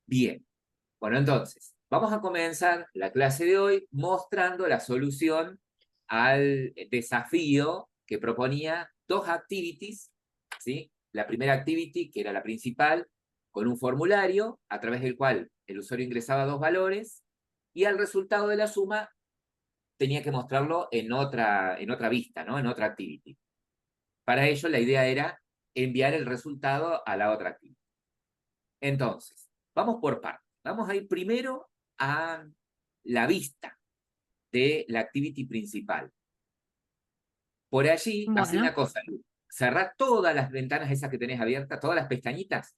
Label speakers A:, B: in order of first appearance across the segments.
A: Bien. Bueno, entonces, vamos a comenzar la clase de hoy mostrando la solución al desafío que proponía dos activities, ¿sí? La primera activity, que era la principal, con un formulario a través del cual el usuario ingresaba dos valores y al resultado de la suma tenía que mostrarlo en otra vista, ¿no? En otra activity. Para ello, la idea era enviar el resultado a la otra activity. Entonces, vamos por partes. Vamos a ir primero a la vista de la activity principal. Por allí, hace
B: Bueno,
A: una cosa, Lu. Cerrá todas las ventanas esas que tenés abiertas, todas las pestañitas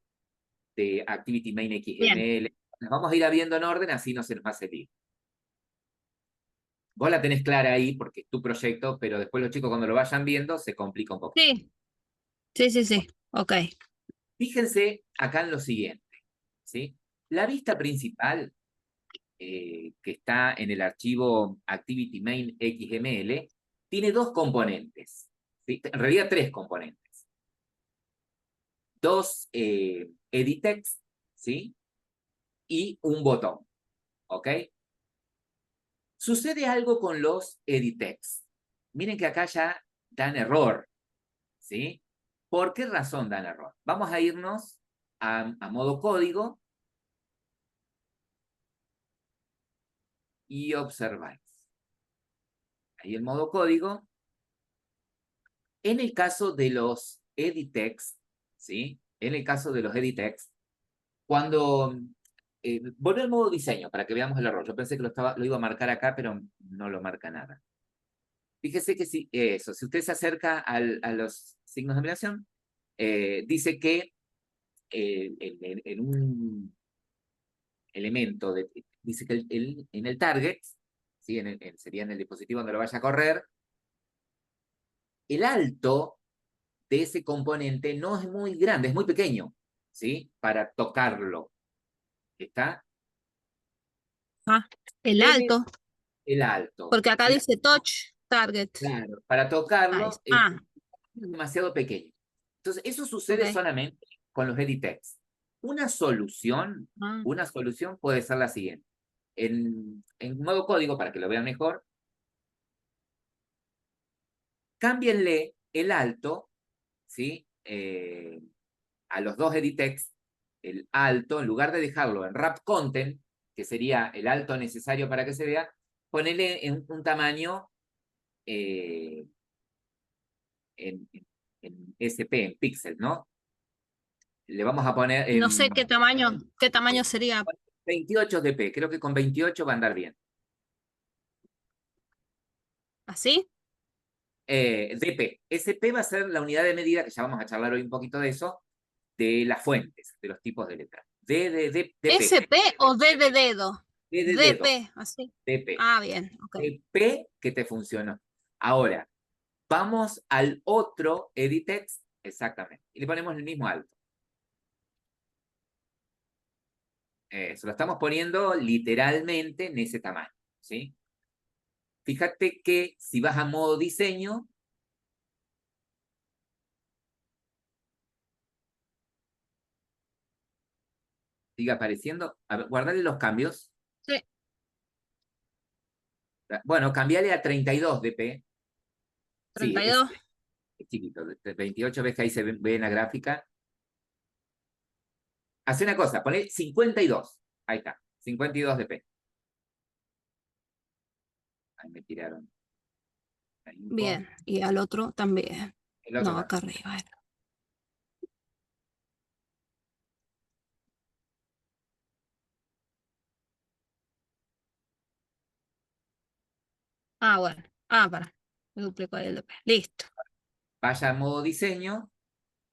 A: de Activity Main
B: bien.
A: XML. Las vamos a ir viendo en orden, así no se nos va a salir. Vos la tenés clara ahí porque es tu proyecto, pero después los chicos cuando lo vayan viendo se complica un poco.
B: Sí, sí, sí,
A: Bueno,
B: sí. Ok.
A: fíjense acá en lo siguiente, ¿sí? La vista principal que está en el archivo Activity Main XML, tiene dos componentes, ¿sí? En realidad tres componentes. Dos edit text, ¿sí? Y un botón, ¿ok? Sucede algo con los edit text. Miren que acá ya dan error, ¿sí? ¿Por qué razón dan error? Vamos a irnos a modo código y observáis. Ahí en modo código. En el caso de los edit text, ¿sí? En el caso de los edit text, cuando volver al modo diseño para que veamos el error. Yo pensé que lo iba a marcar acá, pero no lo marca nada. Fíjese que si si usted se acerca a los signos de numeración, dice que en un elemento, dice que en el target, ¿sí? Sería en el dispositivo donde lo vaya a correr, el alto de ese componente no es muy grande, es muy pequeño, ¿sí? Para tocarlo. ¿Está?
B: Ah, el
A: Debe
B: alto,
A: el alto.
B: porque acá
A: El,
B: dice touch target.
A: claro, para
B: Ah,
A: tocarlo es
B: ah,
A: demasiado pequeño. Entonces, eso
B: ok.
A: sucede solamente con los edit text. Una solución,
B: Ah,
A: una solución puede ser la siguiente. En modo código, para que lo vean mejor, cámbienle el alto, ¿sí? A los dos edit text, el alto, en lugar de dejarlo en wrap content, que sería el alto necesario para que se vea, ponele en un tamaño eh, en, en SP, en píxel, ¿no? Le vamos a poner
B: no
A: en
B: sé qué tamaño sería
A: 28 dp, creo que con 28 va a andar bien.
B: así.
A: dp, SP va a ser la unidad de medida, que ya vamos a charlar hoy un poquito de eso, de las fuentes, de los tipos de letras. dp,
B: ¿SP o D de dedo?
A: D de dedo,
B: DP, así.
A: dp,
B: Ah, bien, ok.
A: dp que te funcionó. Ahora, vamos al otro edit text, exactamente, y le ponemos el mismo alto. Se lo estamos poniendo literalmente en ese tamaño, ¿sí? Fíjate que si vas a modo diseño, sigue apareciendo. A ver, guardale los cambios.
B: Sí,
A: Bueno, cambiale a 32 dp. Sí,
B: 32.
A: es chiquito. 28 ves que ahí se ve en la gráfica. Hace una cosa, ponle 52. Ahí está, 52 dp. Ahí me tiraron la info.
B: Bien. Y al otro también.
A: El otro
B: No, acá
A: también.
B: arriba era. Ah, bueno. Ah, para. Me duplico ahí el DP. Listo.
A: Vaya a modo diseño.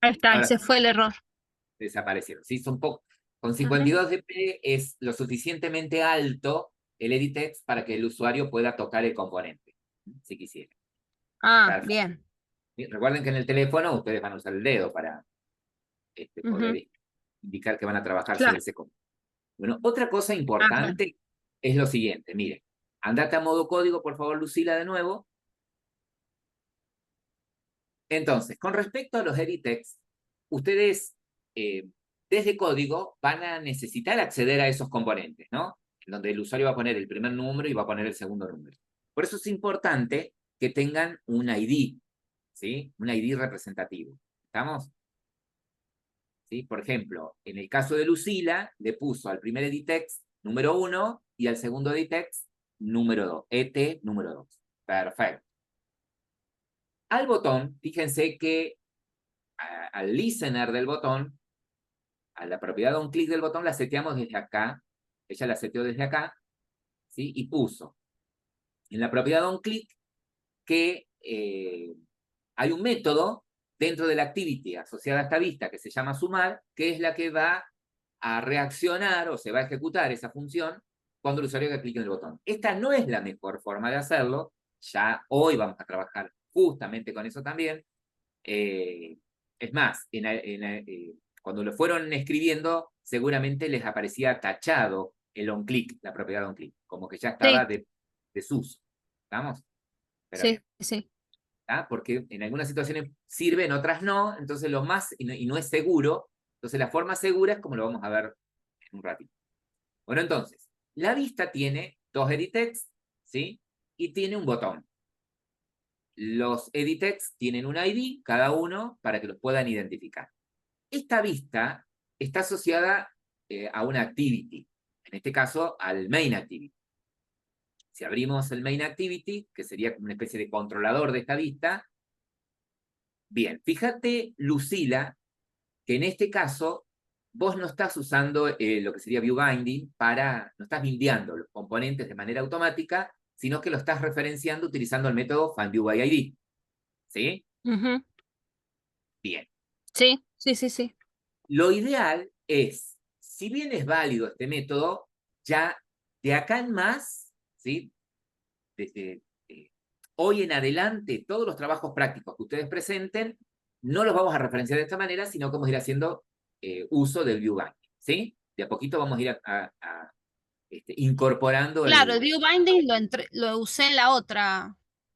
B: Ahí está,
A: Ahora
B: ese fue el error.
A: desaparecieron. Sí, son poco. Con
B: Ujú.
A: 52 dp es lo suficientemente alto el edit text para que el usuario pueda tocar el componente, si quisiera.
B: Ah,
A: Perfecto.
B: bien.
A: Recuerden que en el teléfono ustedes van a usar el dedo para
B: Ujú.
A: poder indicar que van a trabajar sobre
B: Claro.
A: ese componente. Bueno, otra cosa
B: Ah, bueno.
A: importante es lo siguiente, miren, andate a modo código, por favor, Lucila, de nuevo. Entonces, con respecto a los edit text, ustedes desde código van a necesitar acceder a esos componentes, ¿no? En donde el usuario va a poner el primer número y va a poner el segundo número. Por eso es importante que tengan un ID, ¿sí? Un ID representativo. ¿Estamos? ¿Sí? Por ejemplo, en el caso de Lucila, le puso al primer editext número 1 y al segundo editext número 2, ET número 2. Perfecto. Al botón, fíjense que al listener del botón, a la propiedad de un clic del botón la seteamos desde acá. Ella la seteó desde acá, ¿sí? Y puso en la propiedad de un clic que hay un método dentro de la activity asociada a esta vista que se llama sumar, que es la que va a reaccionar o se va a ejecutar esa función cuando el usuario clique en el botón. Esta no es la mejor forma de hacerlo, ya hoy vamos a trabajar justamente con eso también. Es más, cuando lo fueron escribiendo, seguramente les aparecía tachado el on-click, la propiedad de on-click, como que ya estaba
B: Sí,
A: de desuso. ¿Estamos? Pero
B: sí,
A: bien.
B: sí.
A: Porque en algunas situaciones sirve, en otras no, entonces lo más, y no es seguro, entonces la forma segura es como lo vamos a ver en un ratito. Bueno, entonces, la vista tiene dos editext, ¿sí? Y tiene un botón. Los editext tienen un ID, cada uno, para que los puedan identificar. Esta vista está asociada a una activity, en este caso al main activity. Si abrimos el main activity, que sería una especie de controlador de esta vista, bien, fíjate, Lucila, que en este caso vos no estás usando lo que sería view binding no estás bindeando los componentes de manera automática, sino que lo estás referenciando utilizando el método findViewById. ¿Sí?
B: Ujú.
A: Bien.
B: Sí, sí, sí, sí.
A: Lo ideal es, si bien es válido este método, ya de acá en más, ¿sí? Desde hoy en adelante, todos los trabajos prácticos que ustedes presenten, no los vamos a referenciar de esta manera, sino que vamos a ir haciendo uso del view binding, ¿sí? De a poquito vamos a ir incorporando
B: Claro, el
A: el...
B: view binding lo usé en
A: Está bien.
B: la otra,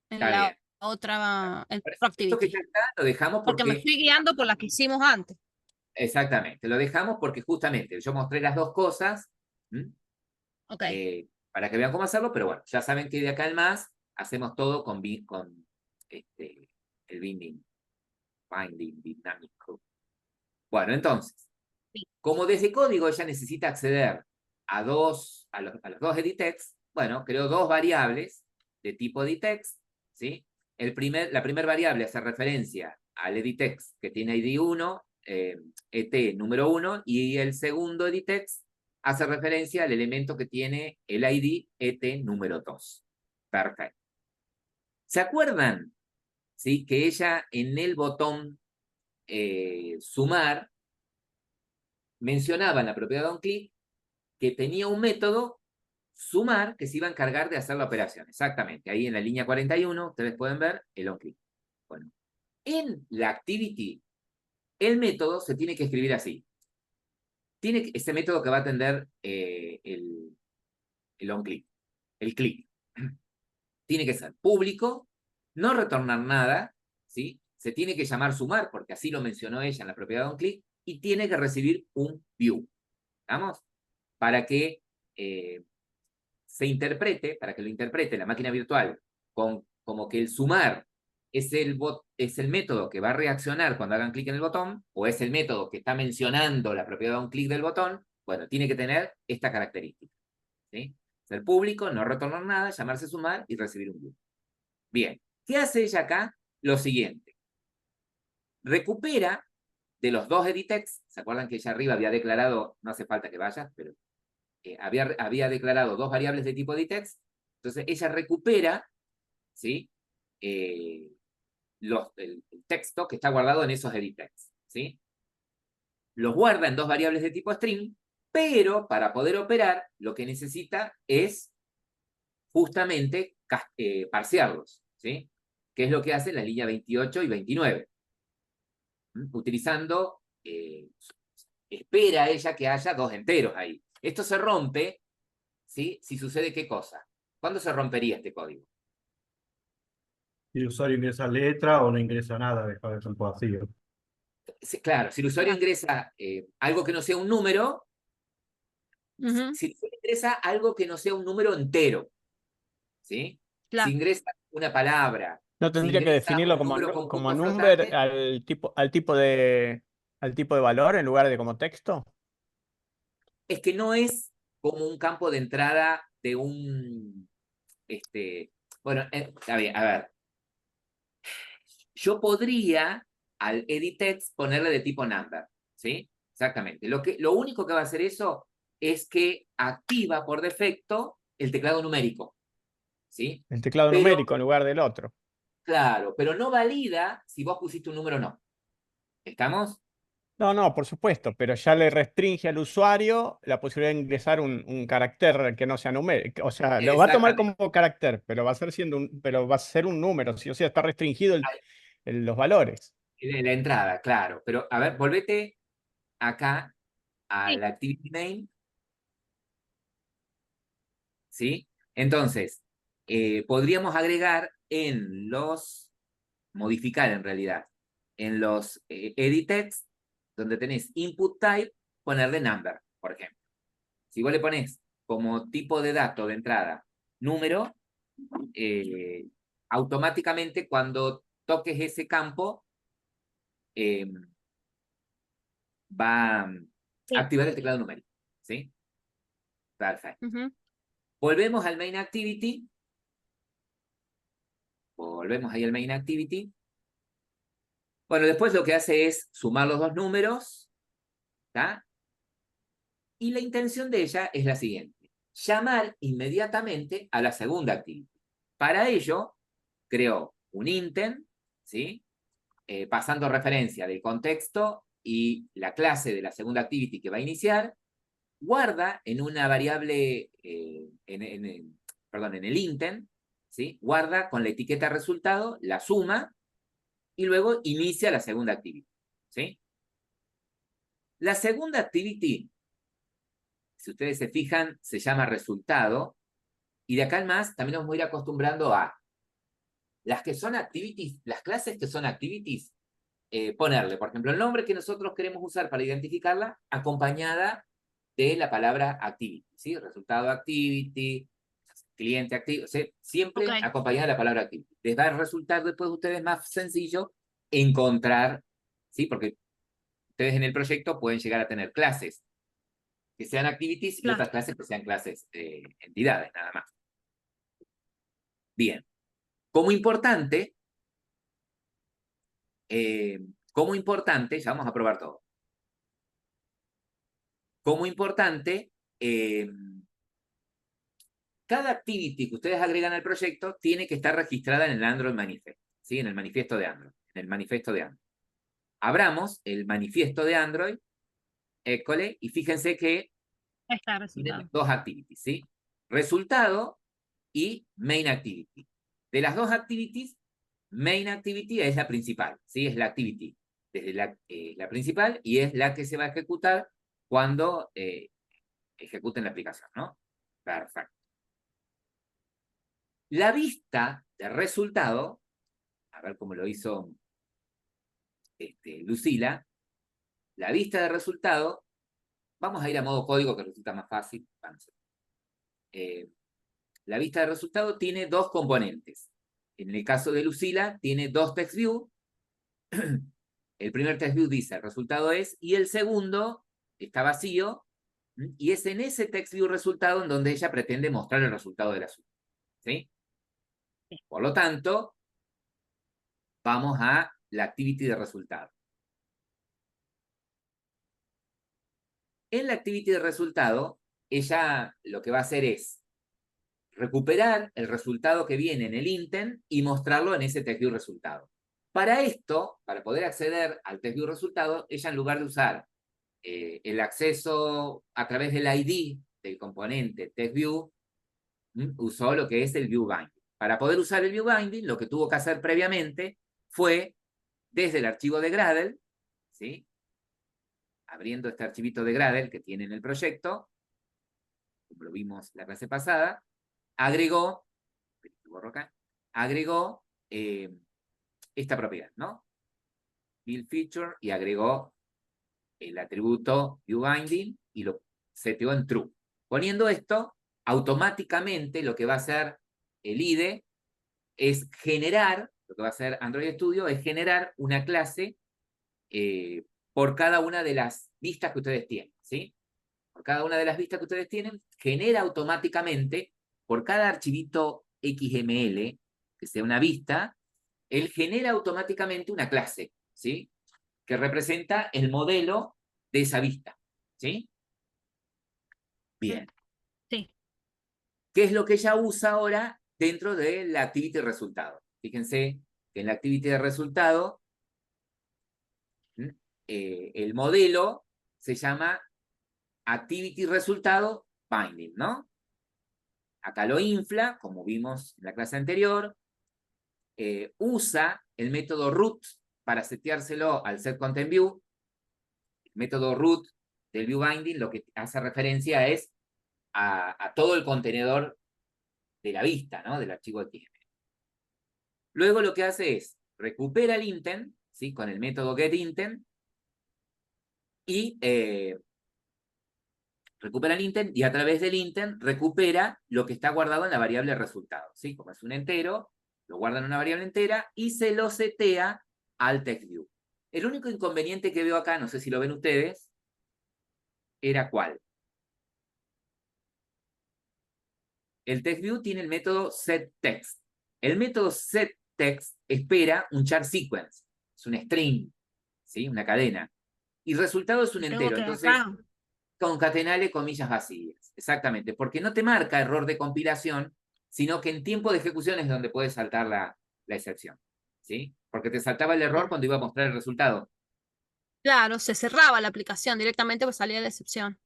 B: en
A: Para
B: otro
A: esto que
B: activity,
A: ya está, lo dejamos
B: porque me
A: porque...
B: estoy guiando por la que hicimos antes.
A: Exactamente, lo dejamos porque justamente yo mostré las dos cosas
B: Ok,
A: para que vean cómo hacerlo, pero bueno, ya saben que de acá en más hacemos todo con el binding dinámico. Bueno, entonces,
B: sí.
A: como desde código ella necesita acceder a los dos editext, bueno, creo dos variables de tipo editext, ¿sí? La primera variable hace referencia al editext que tiene ID 1, ET número 1, y el segundo editext hace referencia al elemento que tiene el ID ET número 2. Perfecto. ¿Se acuerdan? ¿Sí? Que ella en el botón sumar mencionaba en la propiedad de onClick que tenía un método sumar que se iba a encargar de hacer la operación. Exactamente. Ahí en la línea 41 ustedes pueden ver el onClick. Bueno, en la activity, el método se tiene que escribir así. Ese método que va a atender el onClick, el click. Tiene que ser público, no retornar nada, ¿sí? Se tiene que llamar sumar, porque así lo mencionó ella en la propiedad de onClick, y tiene que recibir un view. ¿Estamos? Para que para que lo interprete la máquina virtual como que el sumar es el método que va a reaccionar cuando hagan clic en el botón, o es el método que está mencionando la propiedad de un clic del botón, bueno, tiene que tener esta característica. ¿Sí? Ser público, no retornar nada, llamarse sumar y recibir un view. Bien, ¿qué hace ella acá? Lo siguiente. Recupera de los dos editext, ¿se acuerdan que ella arriba había declarado, no hace falta que vayas, pero había declarado dos variables de tipo editext, entonces ella recupera, ¿sí? El texto que está guardado en esos editext, ¿sí? Los guarda en dos variables de tipo string, pero para poder operar lo que necesita es justamente parsearlos, ¿sí? Que es lo que hace la línea 28 y 29. Utilizando, espera ella que haya dos enteros ahí. Esto se rompe, ¿sí? Si sucede qué cosa. ¿Cuándo se rompería este código?
C: Si el usuario ingresa letra o no ingresa nada, deja de ser vacío.
A: Claro, si el usuario
B: Claro.
A: ingresa algo que no sea un número,
B: Ujú,
A: si el usuario ingresa algo que no sea un número entero, ¿sí? Si
B: claro.
A: ingresa una palabra,
C: ¿No
A: si
C: tendría que
A: ingresa
C: definirlo
A: un
C: como,
A: número con
C: como
A: punto
C: number
A: flotante,
C: al tipo de valor en lugar de como texto?
A: es que no es como un campo de entrada de un, bueno, está bien, a ver, yo podría al edit text ponerle de tipo number, ¿sí? Exactamente. Lo único que va a hacer eso es que activa por defecto el teclado numérico, ¿sí?
C: El teclado
A: Pero,
C: numérico en lugar del otro.
A: claro, pero no valida si vos pusiste un número o no. ¿Estamos?
C: No, no, por supuesto, pero ya le restringe al usuario la posibilidad de ingresar un carácter que no sea numérico. O sea, lo va a tomar
A: Exactamente.
C: como carácter, pero va a ser pero va a ser un número, sí, o sea, está restringido los valores.
A: La entrada, claro. Pero, a ver, volvete acá
B: Sí.
A: al activity name, ¿sí? Entonces, podríamos agregar modificar en realidad, en los edit text, donde tenés input type, ponerle number, por ejemplo. Si vos le pones como tipo de dato de entrada número, eh, automáticamente cuando toques ese campo, eh, va a
B: Sí.
A: activar el teclado numérico, ¿sí? Perfecto.
B: Ujú,
A: Volvemos al main activity. Volvemos ahí al main activity. Bueno, después lo que hace es sumar los dos números, ¿está? Y la intención de ella es la siguiente: llamar inmediatamente a la segunda activity. Para ello, creó un intent, ¿sí? Pasando referencia del contexto y la clase de la segunda activity que va a iniciar, guarda en una variable, perdón, en el intent, ¿sí? Guarda con la etiqueta resultado, la suma, y luego inicia la segunda activity, ¿sí? La segunda activity, si ustedes se fijan, se llama resultado, y de acá en más también nos vamos a ir acostumbrando a las que son activities, las clases que son activities, ponerle, por ejemplo, el nombre que nosotros queremos usar para identificarla, acompañada de la palabra activity, ¿sí? Resultado activity, cliente activity, o sea,
B: ok,
A: siempre acompañada de la palabra activity. Les va a resultar después de ustedes más sencillo encontrar, ¿sí? Porque ustedes en el proyecto pueden llegar a tener clases que sean activities y
B: claro.
A: otras clases que sean clases entidades, nada más. Bien. Como importante, eh, como importante, ya vamos a probar todo. Como importante, cada activity que ustedes agregan al proyecto tiene que estar registrada en el Android Manifest, ¿sí? En el manifiesto de Android. En el manifiesto de Android. Abramos el manifiesto de Android, école, y fíjense que
B: Ahí está el
A: tienen
B: resultado.
A: dos activities, ¿sí? Resultado y main activity. De las dos activities, main activity es la principal, ¿sí? Es la activity desde la principal y es la que se va a ejecutar cuando ejecuten la aplicación, ¿no? Perfecto. La vista de resultado, a ver cómo lo hizo Lucila, la vista de resultado, vamos a ir a modo código que resulta más fácil. Eh, la vista de resultado tiene dos componentes. En el caso de Lucila, tiene dos text view. El primer text view dice el resultado es, y el segundo está vacío, y es en ese text view resultado en donde ella pretende mostrar el resultado de la suma, ¿sí? Por lo tanto, vamos a la activity de resultado. En la activity de resultado, ella lo que va a hacer es recuperar el resultado que viene en el intent y mostrarlo en ese TextView resultado. Para esto, para poder acceder al TextView resultado, ella en lugar de usar el acceso a través del ID del componente TextView, usó lo que es el ViewBinding. Para poder usar el ViewBinding, lo que tuvo que hacer previamente fue, desde el archivo de Gradle, ¿sí? Abriendo este archivito de Gradle que tiene en el proyecto, como lo vimos la clase pasada, agregó, agregó esta propiedad, ¿no? build feature y agregó el atributo viewBinding y lo seteó en true. Poniendo esto, automáticamente lo que va a hacer el IDE es generar, lo que va a hacer Android Studio es generar una clase por cada una de las vistas que ustedes tienen, ¿sí? Por cada una de las vistas que ustedes tienen, genera automáticamente, por cada archivito XML, que sea una vista, él genera automáticamente una clase, ¿sí? Que representa el modelo de esa vista, ¿sí? Bien.
B: Sí.
A: ¿Qué es lo que ella usa ahora dentro de la activity resultado? Fíjense que en la activity de resultado, el modelo se llama activity resultado binding, ¿no? Acá lo infla, como vimos en la clase anterior, usa el método root para seteárselo al setContentView. El método root del viewBinding lo que hace referencia es a todo el contenedor de la vista, ¿no? Del archivo XML. Luego lo que hace es recupera el intent, ¿sí? Con el método getIntent, y recupera el intent y a través del intent recupera lo que está guardado en la variable resultado, ¿sí? Como es un entero, lo guarda en una variable entera y se lo setea al TextView. El único inconveniente que veo acá, no sé si lo ven ustedes, era ¿cuál? El TextView tiene el método setText. El método setText espera un char sequence, es un string, ¿sí? Una cadena. Y resultado es un
B: Tengo
A: entero,
B: que
A: entonces
B: acá.
A: concatenale comillas vacías. Exactamente, porque no te marca error de compilación, sino que en tiempo de ejecución es donde puedes saltar la excepción, ¿sí? Porque te saltaba el error cuando iba a mostrar el resultado.
B: Claro, se cerraba la aplicación directamente, pues salía la excepción.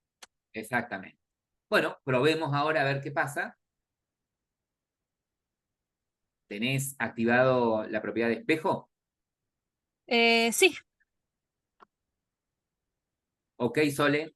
A: Exactamente. Bueno, probemos ahora a ver qué pasa. ¿Tenés activado la propiedad de espejo?
B: Sí,
A: Ok, Sole.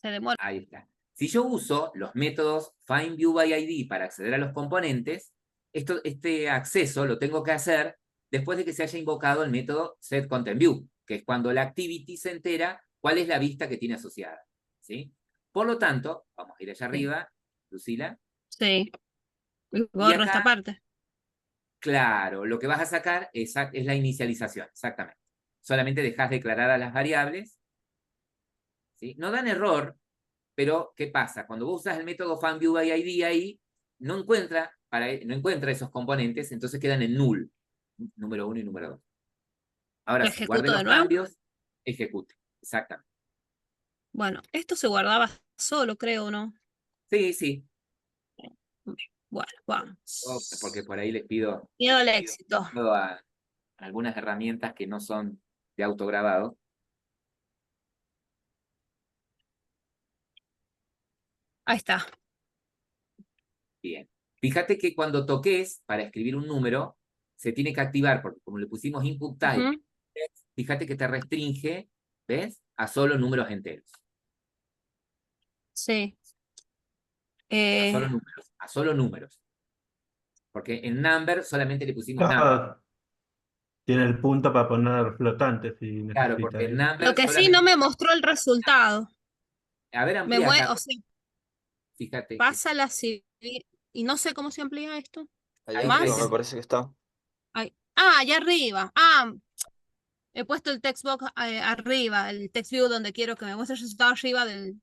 B: se demora.
A: Ahí está. Si yo uso los métodos findViewById para acceder a los componentes, este acceso lo tengo que hacer después de que se haya invocado el método setContentView, que es cuando la activity se entera cuál es la vista que tiene asociada, ¿sí? Por lo tanto, vamos a ir allá
B: Sí.
A: arriba, Lucila,
B: Sí.
A: y
B: Borro esta
A: acá,
B: parte.
A: claro, lo que vas a sacar es la inicialización, exactamente. Solamente dejas declaradas las variables, ¿sí? No dan error, pero ¿qué pasa? Cuando vos usas el método findViewById ahí, no encuentra esos componentes, entonces quedan en null, número 1 y número 2. Ahora
B: ¿Lo
A: sí, guarde
B: ejecuto de
A: los
B: nuevo?
A: cambios, ejecute. Exactamente.
B: Bueno, esto se guardaba solo, creo, ¿no?
A: Sí, sí.
B: Bueno,
A: Porque
B: vamos.
A: por ahí les pido
B: Miedo al éxito.
A: a algunas herramientas que no son de autograbado.
B: Ahí está.
A: Bien. Fíjate que cuando toques para escribir un número, se tiene que activar, porque como le pusimos input type,
B: Ujú.
A: fíjate que te restringe, ¿ves? A solo números enteros.
B: Sí.
A: A
B: Eh,
A: solo números. A solo números. Porque en number solamente le pusimos number.
D: Ah, tiene el punto para poner flotante si
A: Claro,
D: necesita
A: porque en
D: ahí.
B: lo
A: number
B: que sí no
A: solamente.
B: me mostró el resultado.
A: A ver,
B: Me
A: amplía
B: mueve,
A: acá.
B: o sea,
A: Fíjate que
B: pasa la y no sé cómo se amplía esto.
E: Allá
A: ahí
E: arriba me
B: Más.
A: presenta.
E: parece que está.
B: Ahí. Ah, allá arriba. Ah, he puesto el text box arriba, el text view donde quiero que me muestre el resultado arriba del.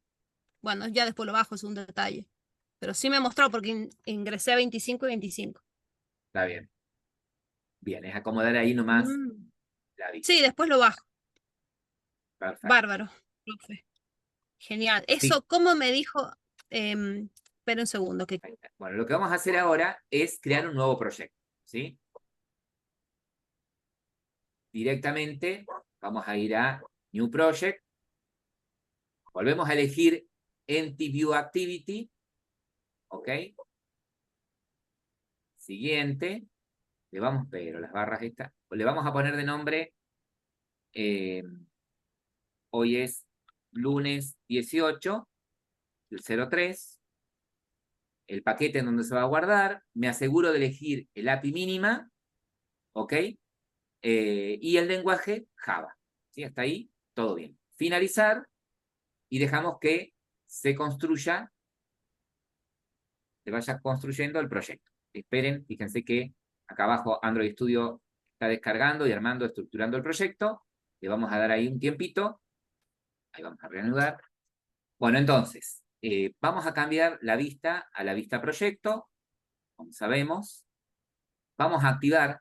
B: Bueno, ya después lo bajo, es un detalle. Pero sí me mostró porque ingresé 25 y 25.
A: Está bien. Bien, es acomodar ahí nomás
B: Mm.
A: la vista.
B: Sí, después lo bajo.
A: Perfecto.
B: Bárbaro, profe. Genial.
A: Sí.
B: Eso, ¿cómo me dijo? Espera un segundo. Que.
A: Ahí está. Bueno, lo que vamos a hacer ahora es crear un nuevo proyecto. ¿Sí? Directamente vamos a ir a New Project. Volvemos a elegir Entity View Activity. ¿Ok? Siguiente. Pero las barras estas. Le vamos a poner de nombre. Hoy es lunes 18 del 03. el paquete en donde se va a guardar, me aseguro de elegir el API mínima, ¿ok? Y el lenguaje Java. ¿Sí? Hasta ahí, todo bien. Finalizar y dejamos que se construya, se vaya construyendo el proyecto. Esperen, fíjense que acá abajo Android Studio está descargando y armando, estructurando el proyecto. Le vamos a dar ahí un tiempito. Ahí vamos a reanudar. Bueno, entonces, vamos a cambiar la vista a la vista proyecto, como sabemos. Vamos a activar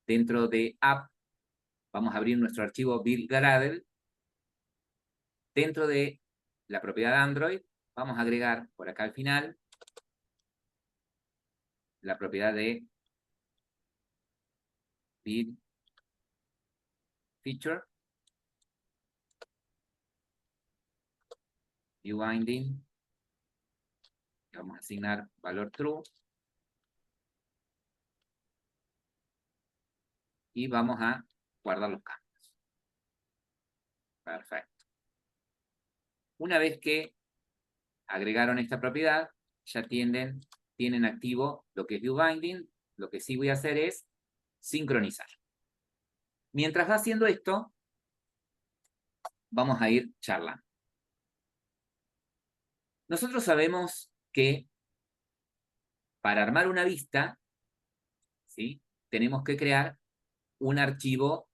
A: dentro de app, vamos a abrir nuestro archivo build Gradle. Dentro de la propiedad Android, vamos a agregar por acá al final la propiedad de build feature, view binding, vamos a asignar valor true, y vamos a guardar los cambios. Perfecto. Una vez que agregaron esta propiedad, ya tienen activo lo que es view binding. Lo que sí voy a hacer es sincronizar. Mientras va haciendo esto, vamos a ir charlando. Nosotros sabemos que para armar una vista, ¿sí?, tenemos que crear un archivo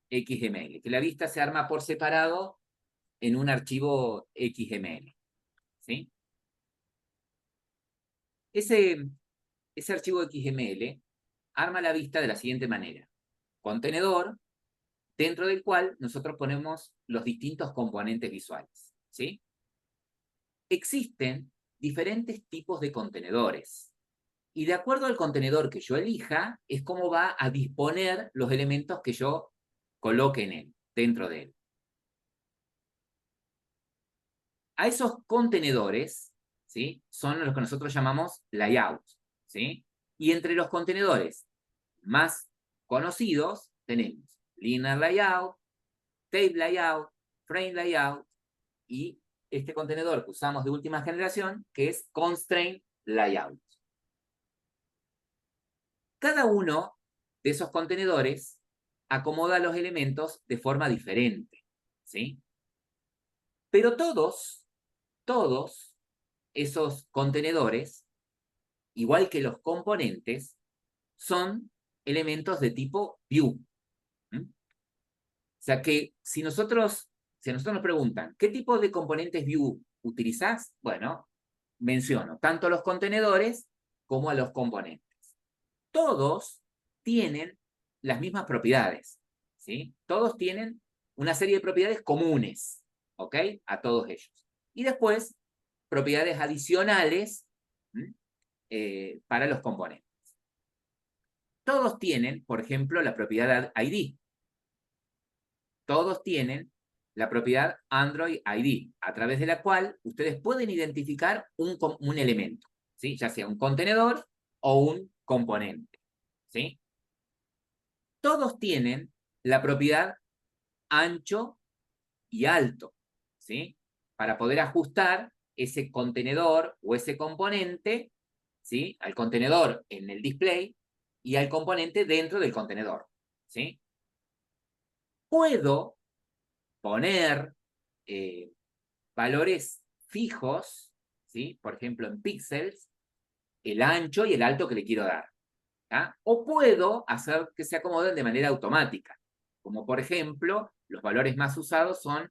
A: XML, que la vista se arma por separado en un archivo XML, ¿sí? Ese archivo XML arma la vista de la siguiente manera. Contenedor, dentro del cual nosotros ponemos los distintos componentes visuales, ¿sí? Existen diferentes tipos de contenedores. Y de acuerdo al contenedor que yo elija, es como va a disponer los elementos que yo coloque en él, dentro de él. A esos contenedores, ¿sí?, son los que nosotros llamamos layouts, ¿sí? Y entre los contenedores más conocidos tenemos linear layout, tape layout, frame layout y este contenedor que usamos de última generación, que es constraint layout. Cada uno de esos contenedores acomoda los elementos de forma diferente, ¿sí? Pero todos esos contenedores, igual que los componentes, son elementos de tipo view. ¿Mm? O sea que si a nosotros nos preguntan, ¿qué tipo de componentes view utilizás? Bueno, menciono tanto a los contenedores como a los componentes. Todos tienen las mismas propiedades, ¿sí? Todos tienen una serie de propiedades comunes, ¿ok? A todos ellos. Y después, propiedades adicionales para los componentes. Todos tienen, por ejemplo, la propiedad ID. Todos tienen la propiedad Android ID, a través de la cual ustedes pueden identificar un elemento, ¿sí? Ya sea un contenedor o un componente, ¿sí? Todos tienen la propiedad ancho y alto, ¿sí? Para poder ajustar ese contenedor o ese componente, ¿sí?, al contenedor en el display y al componente dentro del contenedor, ¿sí? Puedo poner valores fijos, ¿sí?, por ejemplo en píxeles, el ancho y el alto que le quiero dar. ¿Ah? O puedo hacer que se acomoden de manera automática, como por ejemplo, los valores más usados son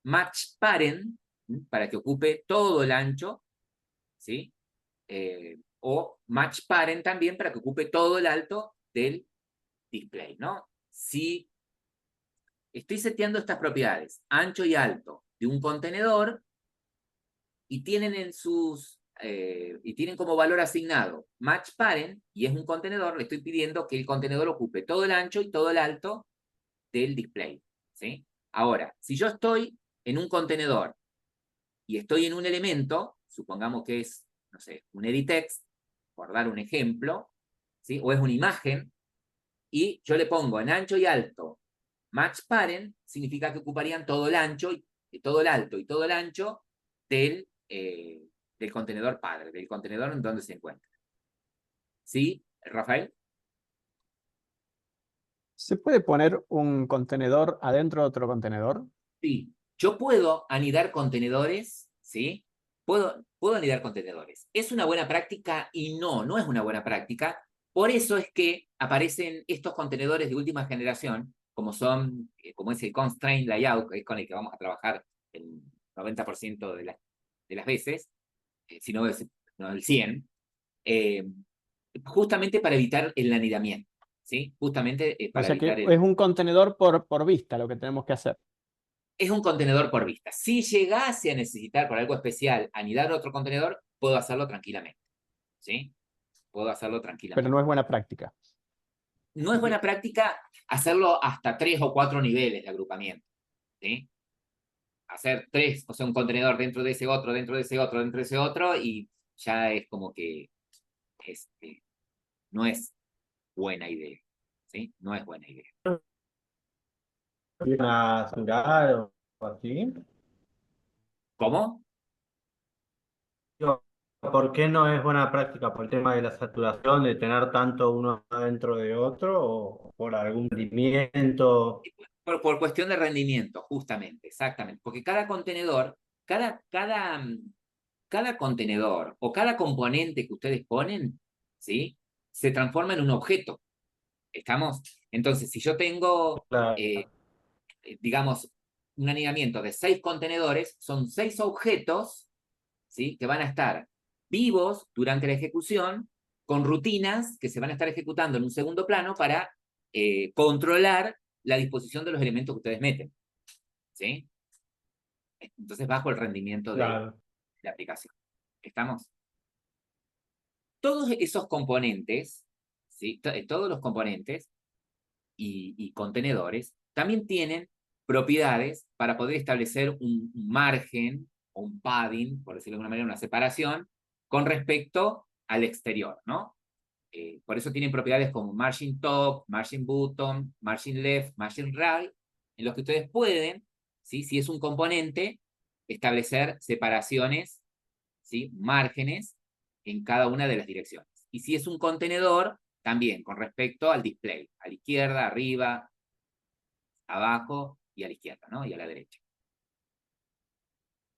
A: match parent, para que ocupe todo el ancho, ¿sí? O match parent también para que ocupe todo el alto del display, ¿no? Si estoy seteando estas propiedades, ancho y alto, de un contenedor, y tienen como valor asignado match parent, y es un contenedor, le estoy pidiendo que el contenedor ocupe todo el ancho y todo el alto del display, ¿sí? Ahora, si yo estoy en un contenedor y estoy en un elemento, supongamos que es, no sé, un edit text, por dar un ejemplo, ¿sí?, o es una imagen, y yo le pongo en ancho y alto match parent, significa que ocuparían todo el ancho, y todo el alto y todo el ancho del del contenedor padre, del contenedor en donde se encuentra. ¿Sí, Rafael?
C: ¿Se puede poner un contenedor adentro de otro contenedor?
A: Sí. Yo puedo anidar contenedores, ¿sí? Puedo anidar contenedores. ¿Es una buena práctica? Y no, no es una buena práctica. Por eso es que aparecen estos contenedores de última generación, como es el Constraint Layout, que es con el que vamos a trabajar el 90% de las veces, si no, no el 100%, justamente para evitar el anidamiento, ¿sí? Justamente
C: O
A: para
C: sea que
A: evitar
C: es un contenedor por vista lo que tenemos que hacer.
A: Es un contenedor por vista. Si llegase a necesitar por algo especial anidar otro contenedor, puedo hacerlo tranquilamente, ¿sí? Puedo hacerlo
C: Pero
A: tranquilamente.
C: no es buena práctica.
A: No es buena práctica hacerlo hasta 3 o 4 niveles de agrupamiento, ¿sí? Hacer 3, o sea, un contenedor dentro de ese otro, dentro de ese otro, dentro de ese otro, y ya es como que no es buena idea, ¿sí? No es buena idea.
D: ¿Una saturar o así?
A: ¿Cómo?
D: Digo, ¿por qué no es buena práctica? ¿Por el tema de la saturación, de tener tanto uno dentro de otro, o por algún rendimiento?
A: Por cuestión de rendimiento, justamente, exactamente. Porque cada contenedor, cada contenedor o cada componente que ustedes ponen, ¿sí? Se transforma en un objeto. ¿Estamos? Entonces, si yo tengo,
D: Claro,
A: digamos, un anidamiento de 6 contenedores, son 6 objetos, ¿sí? Que van a estar vivos durante la ejecución, con rutinas que se van a estar ejecutando en un segundo plano para controlar la disposición de los elementos que ustedes meten, ¿sí? Entonces, bajo el rendimiento de
D: claro.
A: la aplicación. ¿Estamos? Todos esos componentes, ¿sí? Todos los componentes y contenedores también tienen propiedades para poder establecer un margen o un padding, por decirlo de alguna manera, una separación con respecto al exterior, ¿no? Por eso tienen propiedades como margin top, margin bottom, margin left, margin right, en los que ustedes pueden, ¿sí? Si es un componente, establecer separaciones, ¿sí? Márgenes en cada una de las direcciones. Y si es un contenedor, también con respecto al display, a la izquierda, arriba, abajo y a la izquierda, ¿no? Y a la derecha.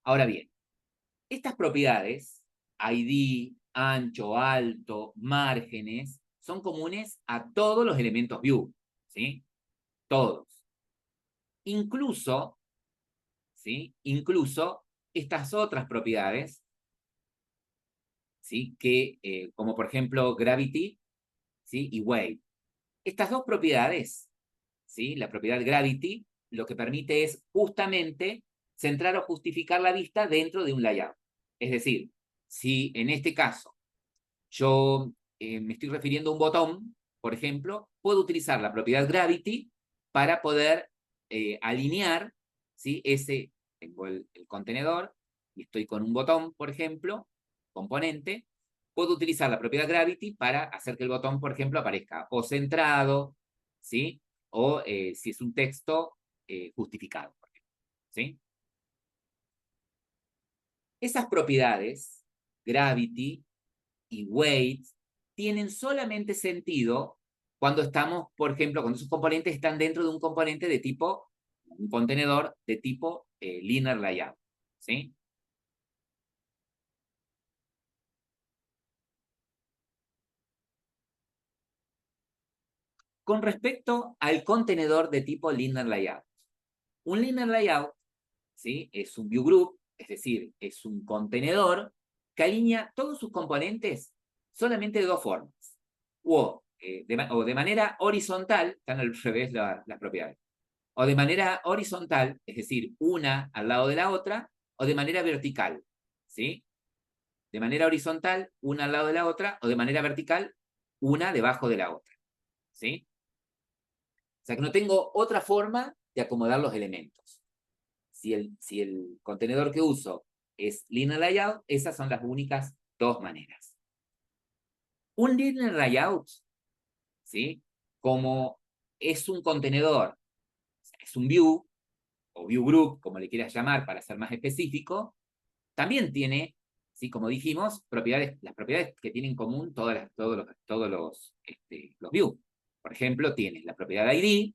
A: Ahora bien, estas propiedades, ID, ancho, alto, márgenes, son comunes a todos los elementos view, ¿sí? Todos. Incluso, ¿sí? Incluso estas otras propiedades, ¿sí? Que, como por ejemplo gravity, ¿sí? Y weight. Estas dos propiedades, ¿sí? La propiedad gravity, lo que permite es justamente centrar o justificar la vista dentro de un layout. Es decir, si en este caso yo me estoy refiriendo a un botón, por ejemplo, puedo utilizar la propiedad gravity para poder alinear, ¿sí? Tengo el contenedor y estoy con un botón, por ejemplo, componente, puedo utilizar la propiedad gravity para hacer que el botón, por ejemplo, aparezca o centrado, ¿sí? O si es un texto, justificado, por ejemplo, ¿sí? Esas propiedades, gravity y weight, tienen solamente sentido cuando estamos, por ejemplo, cuando esos componentes están dentro de un componente de tipo, un contenedor de tipo linear layout, ¿sí? Con respecto al contenedor de tipo linear layout, un linear layout, ¿sí? Es un view group, es decir, es un contenedor que alinea todos sus componentes solamente de dos formas. O de manera horizontal, están al revés las propiedades. O de manera horizontal, es decir, una al lado de la otra, o de manera vertical, ¿sí? De manera horizontal, una al lado de la otra, o de manera vertical, una debajo de la otra, ¿sí? O sea que no tengo otra forma de acomodar los elementos. Si el contenedor que uso es linear layout, esas son las únicas dos maneras. Un linear layout, ¿sí? Como es un contenedor, es un view, o view group, como le quieras llamar para ser más específico, también tiene, ¿sí? Como dijimos, las propiedades que tienen en común todos los views. Por ejemplo, tiene la propiedad ID,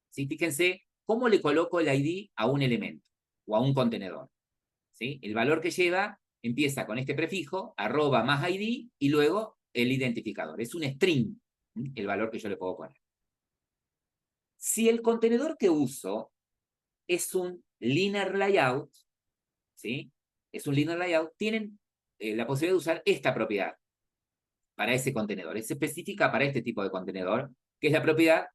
A: ¿sí? Fíjense cómo le coloco el ID a un elemento o a un contenedor, ¿sí? El valor que lleva empieza con este prefijo, arroba más ID, y luego el identificador. Es un string, ¿sí? El valor que yo le puedo poner. Si el contenedor que uso es un linear layout, ¿sí? Es un linear layout, tienen la posibilidad de usar esta propiedad para ese contenedor. Es específica para este tipo de contenedor, que es la propiedad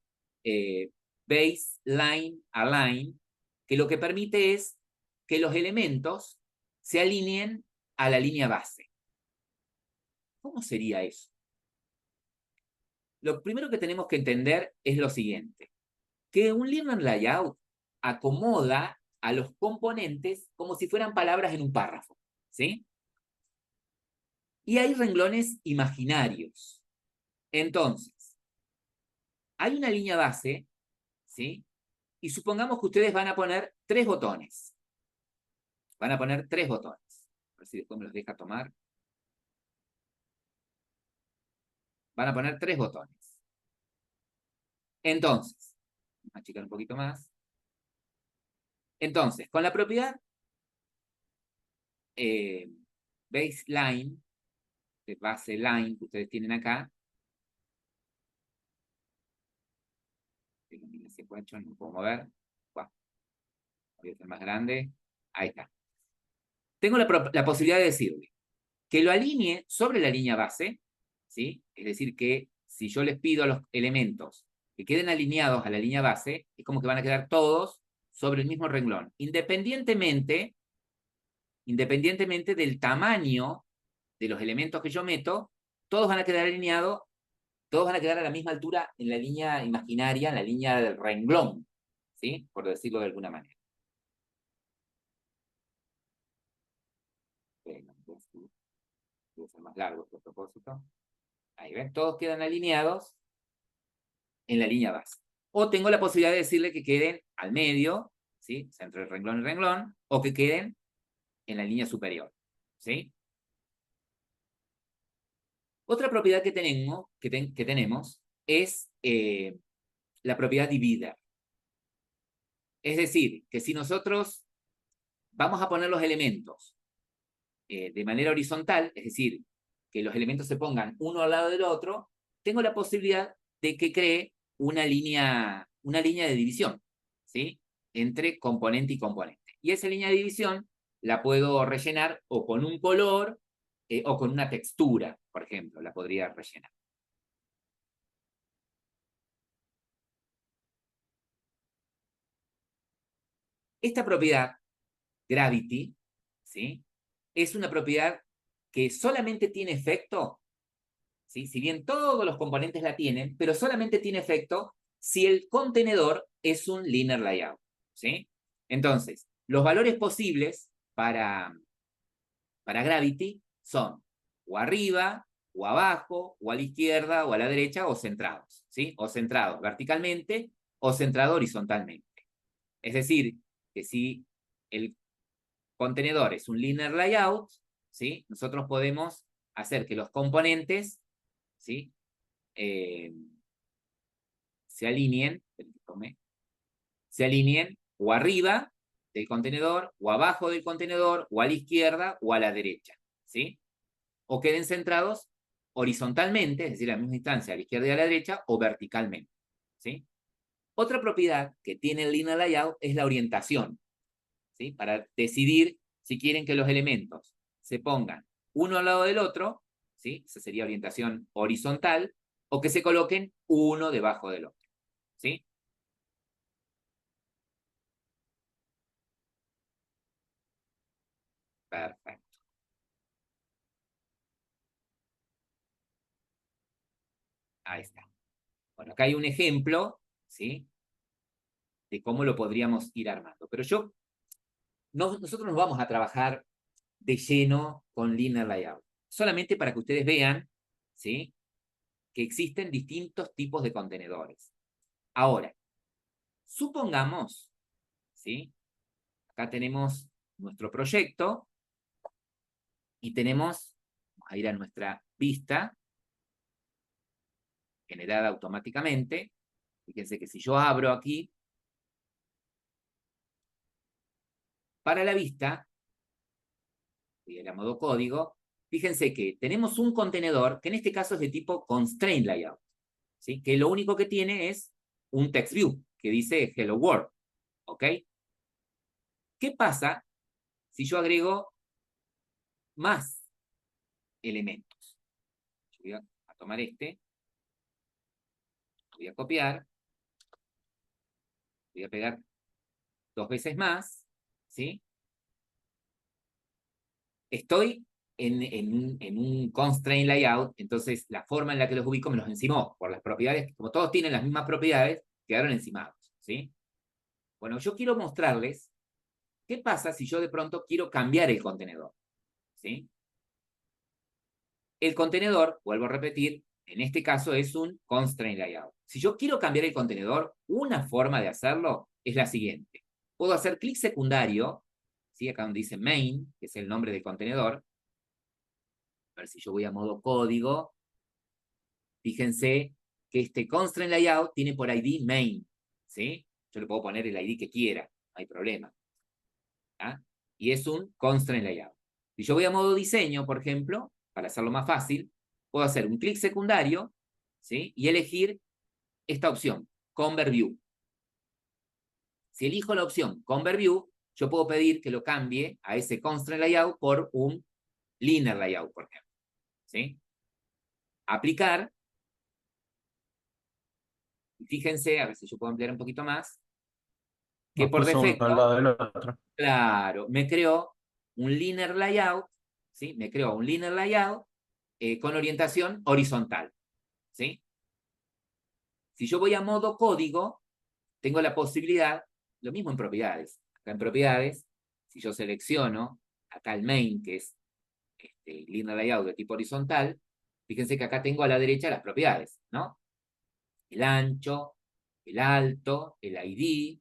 A: baseline align, que lo que permite es que los elementos se alineen a la línea base. ¿Cómo sería eso? Lo primero que tenemos que entender es lo siguiente, que un linear layout acomoda a los componentes como si fueran palabras en un párrafo, ¿sí? Y hay renglones imaginarios. Entonces, hay una línea base, ¿sí? Y supongamos que ustedes van a poner 3 botones. Van a poner 3 botones. A ver si después me los deja tomar. Van a poner 3 botones. Entonces, vamos a achicar un poquito más. Entonces, con la propiedad baseline, de base line que ustedes tienen acá, no lo puedo mover. Bueno, voy a hacer más grande. Ahí está. Tengo la posibilidad de decirle que lo alinee sobre la línea base, ¿sí? Es decir, que si yo les pido a los elementos que queden alineados a la línea base, es como que van a quedar todos sobre el mismo renglón, independientemente del tamaño de los elementos que yo meto, todos van a quedar alineados, todos van a quedar a la misma altura en la línea imaginaria, en la línea del renglón, ¿sí? Por decirlo de alguna manera. Voy a hacer más largo a propósito. Ahí ven, todos quedan alineados en la línea base. O tengo la posibilidad de decirle que queden al medio, ¿sí? Entre el renglón y el renglón, o que queden en la línea superior, ¿sí? Otra propiedad que tenemos es la propiedad divider. Es decir, que si nosotros vamos a poner los elementos de manera horizontal, es decir, que los elementos se pongan uno al lado del otro, tengo la posibilidad de que cree una línea de división, ¿sí? Entre componente y componente. Y esa línea de división la puedo rellenar o con un color o con una textura, por ejemplo, la podría rellenar. Esta propiedad, gravity, ¿sí? Es una propiedad que solamente tiene efecto, ¿sí? Si bien todos los componentes la tienen, pero solamente tiene efecto si el contenedor es un linear layout, ¿sí? Entonces, los valores posibles para Gravity son o arriba, o abajo, o a la izquierda, o a la derecha, o centrados, ¿sí? O centrados verticalmente, o centrado horizontalmente. Es decir, que si el contenedor es un linear layout, ¿sí? Nosotros podemos hacer que los componentes, ¿sí? Se alineen o arriba del contenedor, o abajo del contenedor, o a la izquierda, o a la derecha, ¿sí? O queden centrados horizontalmente, es decir, a la misma distancia a la izquierda y a la derecha, o verticalmente, ¿sí? Otra propiedad que tiene el linear layout es la orientación, ¿sí? Para decidir si quieren que los elementos se pongan uno al lado del otro, ¿sí? Esa sería orientación horizontal, o que se coloquen uno debajo del otro, ¿sí? Perfecto. Ahí está. Bueno, acá hay un ejemplo, ¿sí? De cómo lo podríamos ir armando. Pero nosotros nos vamos a trabajar de lleno con linear layout. Solamente para que ustedes vean, ¿sí? Que existen distintos tipos de contenedores. Ahora, supongamos, ¿sí? Acá tenemos nuestro proyecto, Y tenemos, vamos a ir a nuestra vista, generada automáticamente. Fíjense que si yo abro aquí, para la vista, voy a ir a modo código, fíjense que tenemos un contenedor, que en este caso es de tipo constraint layout, ¿sí? Que lo único que tiene es un text view, que dice hello world, ¿ok? ¿Qué pasa si yo agrego más elementos? Yo voy a tomar este, voy a copiar, voy a pegar 2 veces más, ¿sí? Estoy en un constraint layout, entonces la forma en la que los ubico me los encimó por las propiedades, como todos tienen las mismas propiedades, quedaron encimados, ¿sí? Bueno, yo quiero mostrarles qué pasa si yo de pronto quiero cambiar el contenedor, ¿sí? El contenedor, vuelvo a repetir, en este caso es un constraint layout. Si yo quiero cambiar el contenedor, una forma de hacerlo es la siguiente. Puedo hacer clic secundario, ¿sí? Acá donde dice main, que es el nombre del contenedor. A ver si yo voy a modo código. Fíjense que este constraint layout tiene por ID main, ¿sí? Yo le puedo poner el ID que quiera, no hay problema. ¿Ah? Y es un constraint layout. Si yo voy a modo diseño, por ejemplo, para hacerlo más fácil, puedo hacer un clic secundario, ¿sí? Y elegir esta opción, Convert View. Si elijo la opción Convert View, yo puedo pedir que lo cambie a ese constraint layout por un linear layout, por ejemplo, ¿sí? Aplicar. Y fíjense, a ver si yo puedo ampliar un poquito más, que
D: Nos
A: por
D: puso uno al lado
A: defecto,
D: del otro.
A: claro, me creó un linear layout, ¿sí? Me creó un linear layout con orientación horizontal, ¿sí? Si yo voy a modo código, tengo la posibilidad, lo mismo en propiedades. Acá en propiedades, si yo selecciono acá el main, que es linear layout de tipo horizontal, fíjense que acá tengo a la derecha las propiedades, ¿no? El ancho, el alto, el ID,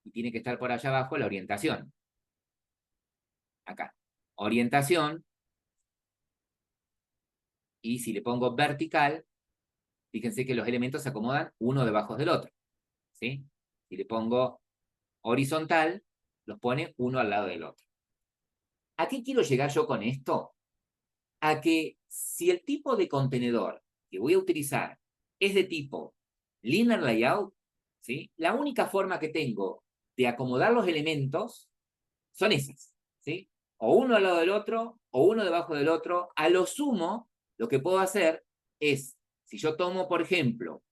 A: y tiene que estar por allá abajo la orientación. Acá, orientación, y si le pongo vertical, fíjense que los elementos se acomodan uno debajo del otro, ¿sí? Si le pongo horizontal, los pone uno al lado del otro. ¿A qué quiero llegar yo con esto? A que si el tipo de contenedor que voy a utilizar es de tipo linear layout, ¿sí? La única forma que tengo de acomodar los elementos son esas, ¿sí? O uno al lado del otro, o uno debajo del otro. A lo sumo, lo que puedo hacer es, si yo tomo, por ejemplo,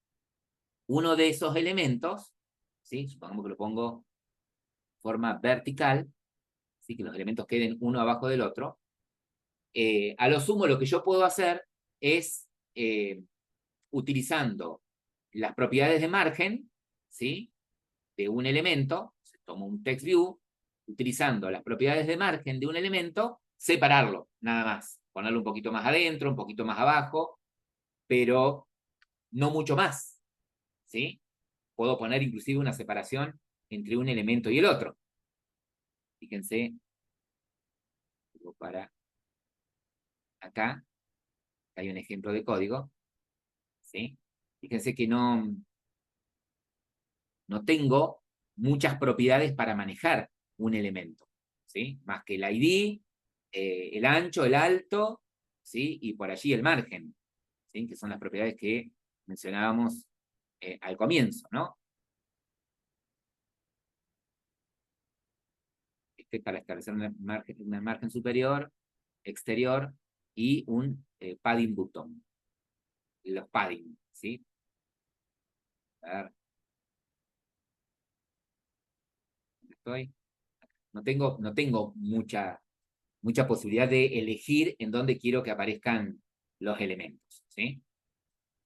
A: uno de esos elementos, ¿sí? Supongamos que lo pongo de forma vertical, ¿sí? Que los elementos queden uno abajo del otro. A lo sumo, lo que yo puedo hacer es, utilizando las propiedades de margen, ¿sí? De un elemento, tomo un text view, utilizando las propiedades de margen de un elemento, separarlo, nada más. Ponerlo un poquito más adentro, un poquito más abajo, pero no mucho más, ¿sí? Puedo poner inclusive una separación entre un elemento y el otro. Fíjense, para acá hay un ejemplo de código, ¿sí? Fíjense que no tengo muchas propiedades para manejar un elemento, ¿sí? Más que el ID, el ancho, el alto, ¿sí? Y por allí el margen, ¿sí? Que son las propiedades que mencionábamos al comienzo, ¿no? Para establecer una margen superior, exterior y un padding button. Los padding, ¿sí? A ver. ¿Dónde estoy? No tengo mucha posibilidad de elegir en dónde quiero que aparezcan los elementos, ¿sí?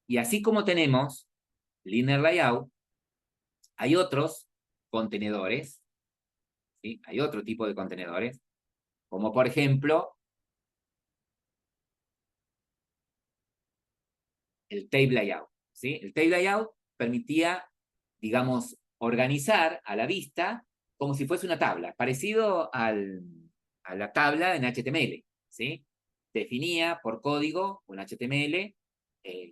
A: Y así como tenemos linear layout, hay otros contenedores, ¿sí? Hay otro tipo de contenedores, como por ejemplo el tape layout, ¿sí? El tape layout permitía, digamos, organizar a la vista como si fuese una tabla, parecido a la tabla en HTML, ¿sí? Definía por código, con HTML,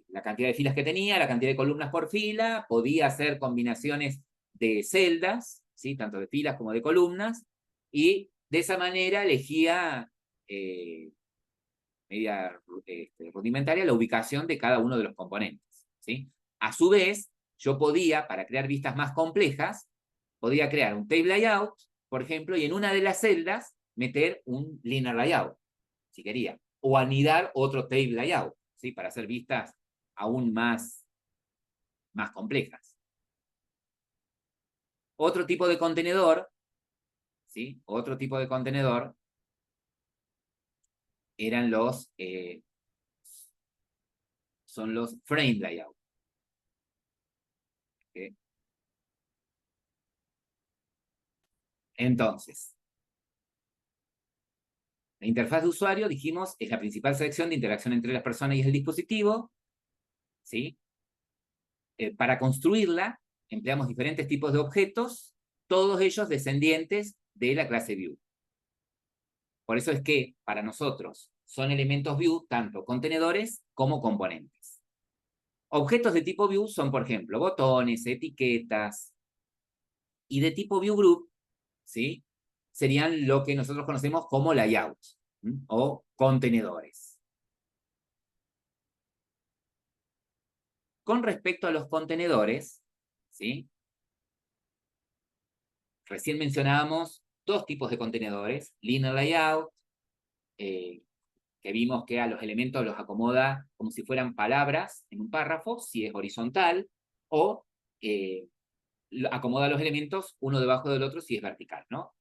A: la cantidad de filas que tenía, la cantidad de columnas por fila, podía hacer combinaciones de celdas, ¿sí? Tanto de filas como de columnas, y de esa manera elegía media rudimentaria la ubicación de cada uno de los componentes, ¿sí? A su vez, yo podía, para crear vistas más complejas, podía crear un table layout, por ejemplo, y en una de las celdas meter un linear layout, si quería, o anidar otro table layout, ¿sí? Para hacer vistas aún más complejas. Otro tipo de contenedor, ¿sí? Otro tipo de contenedor eran son los frame layout. ¿Okay? Entonces, la interfaz de usuario, dijimos, es la principal sección de interacción entre las personas y el dispositivo, ¿sí? Para construirla, empleamos diferentes tipos de objetos, todos ellos descendientes de la clase View. Por eso es que, para nosotros, son elementos View tanto contenedores como componentes. Objetos de tipo View son, por ejemplo, botones, etiquetas, y de tipo View Group, ¿sí? Serían lo que nosotros conocemos como layouts, ¿sí? O contenedores. Con respecto a los contenedores, ¿sí? Recién mencionábamos dos tipos de contenedores, linear layout, que vimos que a los elementos los acomoda como si fueran palabras en un párrafo, si es horizontal, o acomoda los elementos uno debajo del otro si es vertical, ¿no?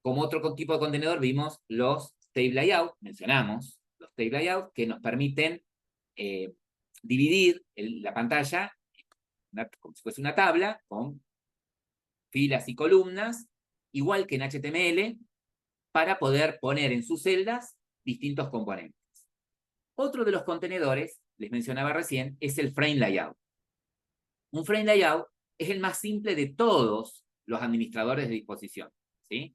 A: Como otro tipo de contenedor vimos los table layout, mencionamos los table layout, que nos permiten dividir la pantalla como si fuese una tabla con filas y columnas, igual que en HTML, para poder poner en sus celdas distintos componentes. Otro de los contenedores, les mencionaba recién, es el frame layout. Un frame layout es el más simple de todos los administradores de disposición, ¿sí?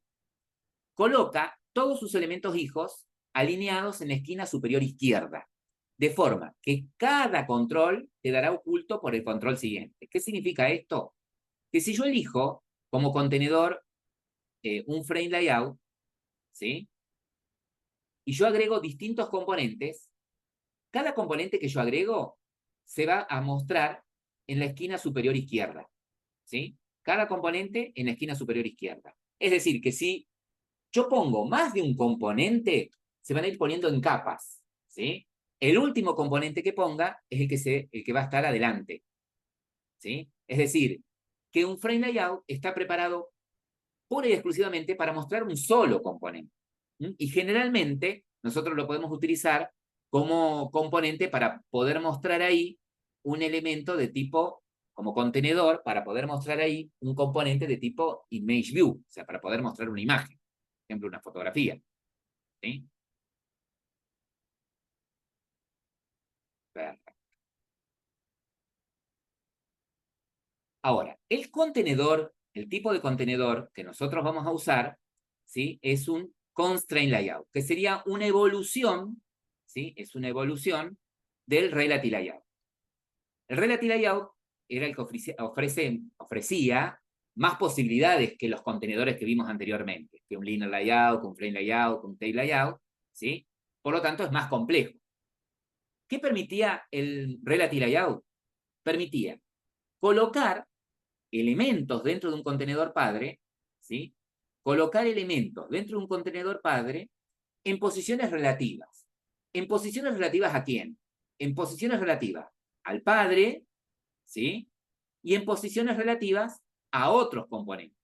A: Coloca todos sus elementos hijos alineados en la esquina superior izquierda, de forma que cada control quedará oculto por el control siguiente. ¿Qué significa esto? Que si yo elijo como contenedor un frame layout, ¿sí? Y yo agrego distintos componentes, cada componente que yo agrego se va a mostrar en la esquina superior izquierda, ¿sí? Cada componente en la esquina superior izquierda. Es decir, que si yo pongo más de un componente, se van a ir poniendo en capas, ¿sí? El último componente que ponga es el que va a estar adelante, ¿sí? Es decir, que un frame layout está preparado pura y exclusivamente para mostrar un solo componente. Y generalmente nosotros lo podemos utilizar como componente para poder mostrar ahí un elemento de tipo, como contenedor, para poder mostrar ahí un componente de tipo image view, o sea, para poder mostrar una imagen, por ejemplo, una fotografía. ¿Sí? Perfecto. Ahora, el contenedor, el tipo de contenedor que nosotros vamos a usar, ¿sí? Es un constraint layout, que sería una evolución, ¿sí? Es una evolución del relative layout. El relative layout era el que ofrecía más posibilidades que los contenedores que vimos anteriormente, que un linear layout, un frame layout, un table layout, ¿sí? Por lo tanto, es más complejo. ¿Qué permitía el relative layout? Permitía colocar elementos dentro de un contenedor padre, ¿sí? Colocar elementos dentro de un contenedor padre en posiciones relativas. ¿En posiciones relativas a quién? En posiciones relativas al padre, ¿sí? Y en posiciones relativas a otros componentes,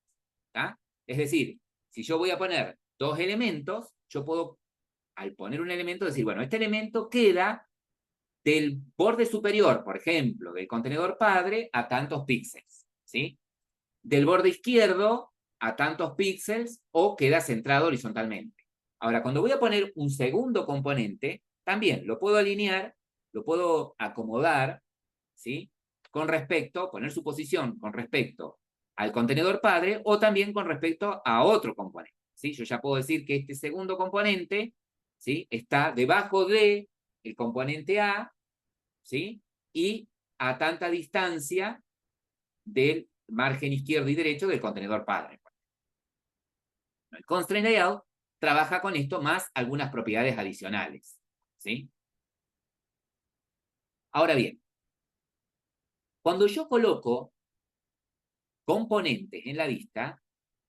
A: ¿tá? Es decir, si yo voy a poner dos elementos, yo puedo, al poner un elemento, decir, bueno, este elemento queda del borde superior, por ejemplo, del contenedor padre a tantos píxeles, ¿sí? Del borde izquierdo a tantos píxeles o queda centrado horizontalmente. Ahora, cuando voy a poner un segundo componente, también lo puedo alinear, lo puedo acomodar, ¿sí? Con respecto, poner su posición con respecto al contenedor padre o también con respecto a otro componente, ¿sí? Yo ya puedo decir que este segundo componente, ¿sí? Está debajo de el componente A, ¿sí? Y a tanta distancia del margen izquierdo y derecho del contenedor padre. El constraint layout trabaja con esto más algunas propiedades adicionales, ¿sí? Ahora bien, cuando yo coloco componentes en la vista,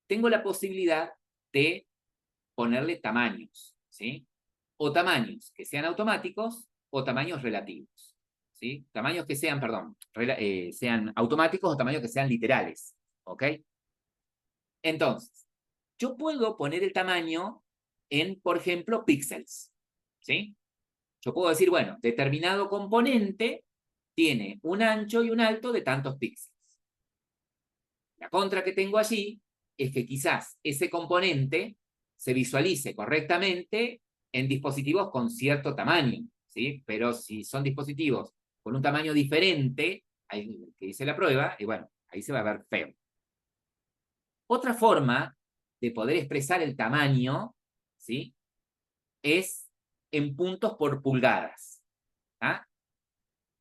A: tengo la posibilidad de ponerle tamaños, ¿sí? O tamaños que sean automáticos o tamaños relativos, ¿sí? Tamaños que sean, perdón, sean automáticos o tamaños que sean literales, ¿ok? Entonces, yo puedo poner el tamaño en, por ejemplo, píxeles, ¿sí? Yo puedo decir, bueno, determinado componente tiene un ancho y un alto de tantos píxeles. La contra que tengo allí es que quizás ese componente se visualice correctamente en dispositivos con cierto tamaño, ¿sí? Pero si son dispositivos con un tamaño diferente, ahí que dice la prueba, y bueno, ahí se va a ver feo. Otra forma de poder expresar el tamaño, ¿sí? Es en puntos por pulgadas, ¿ah?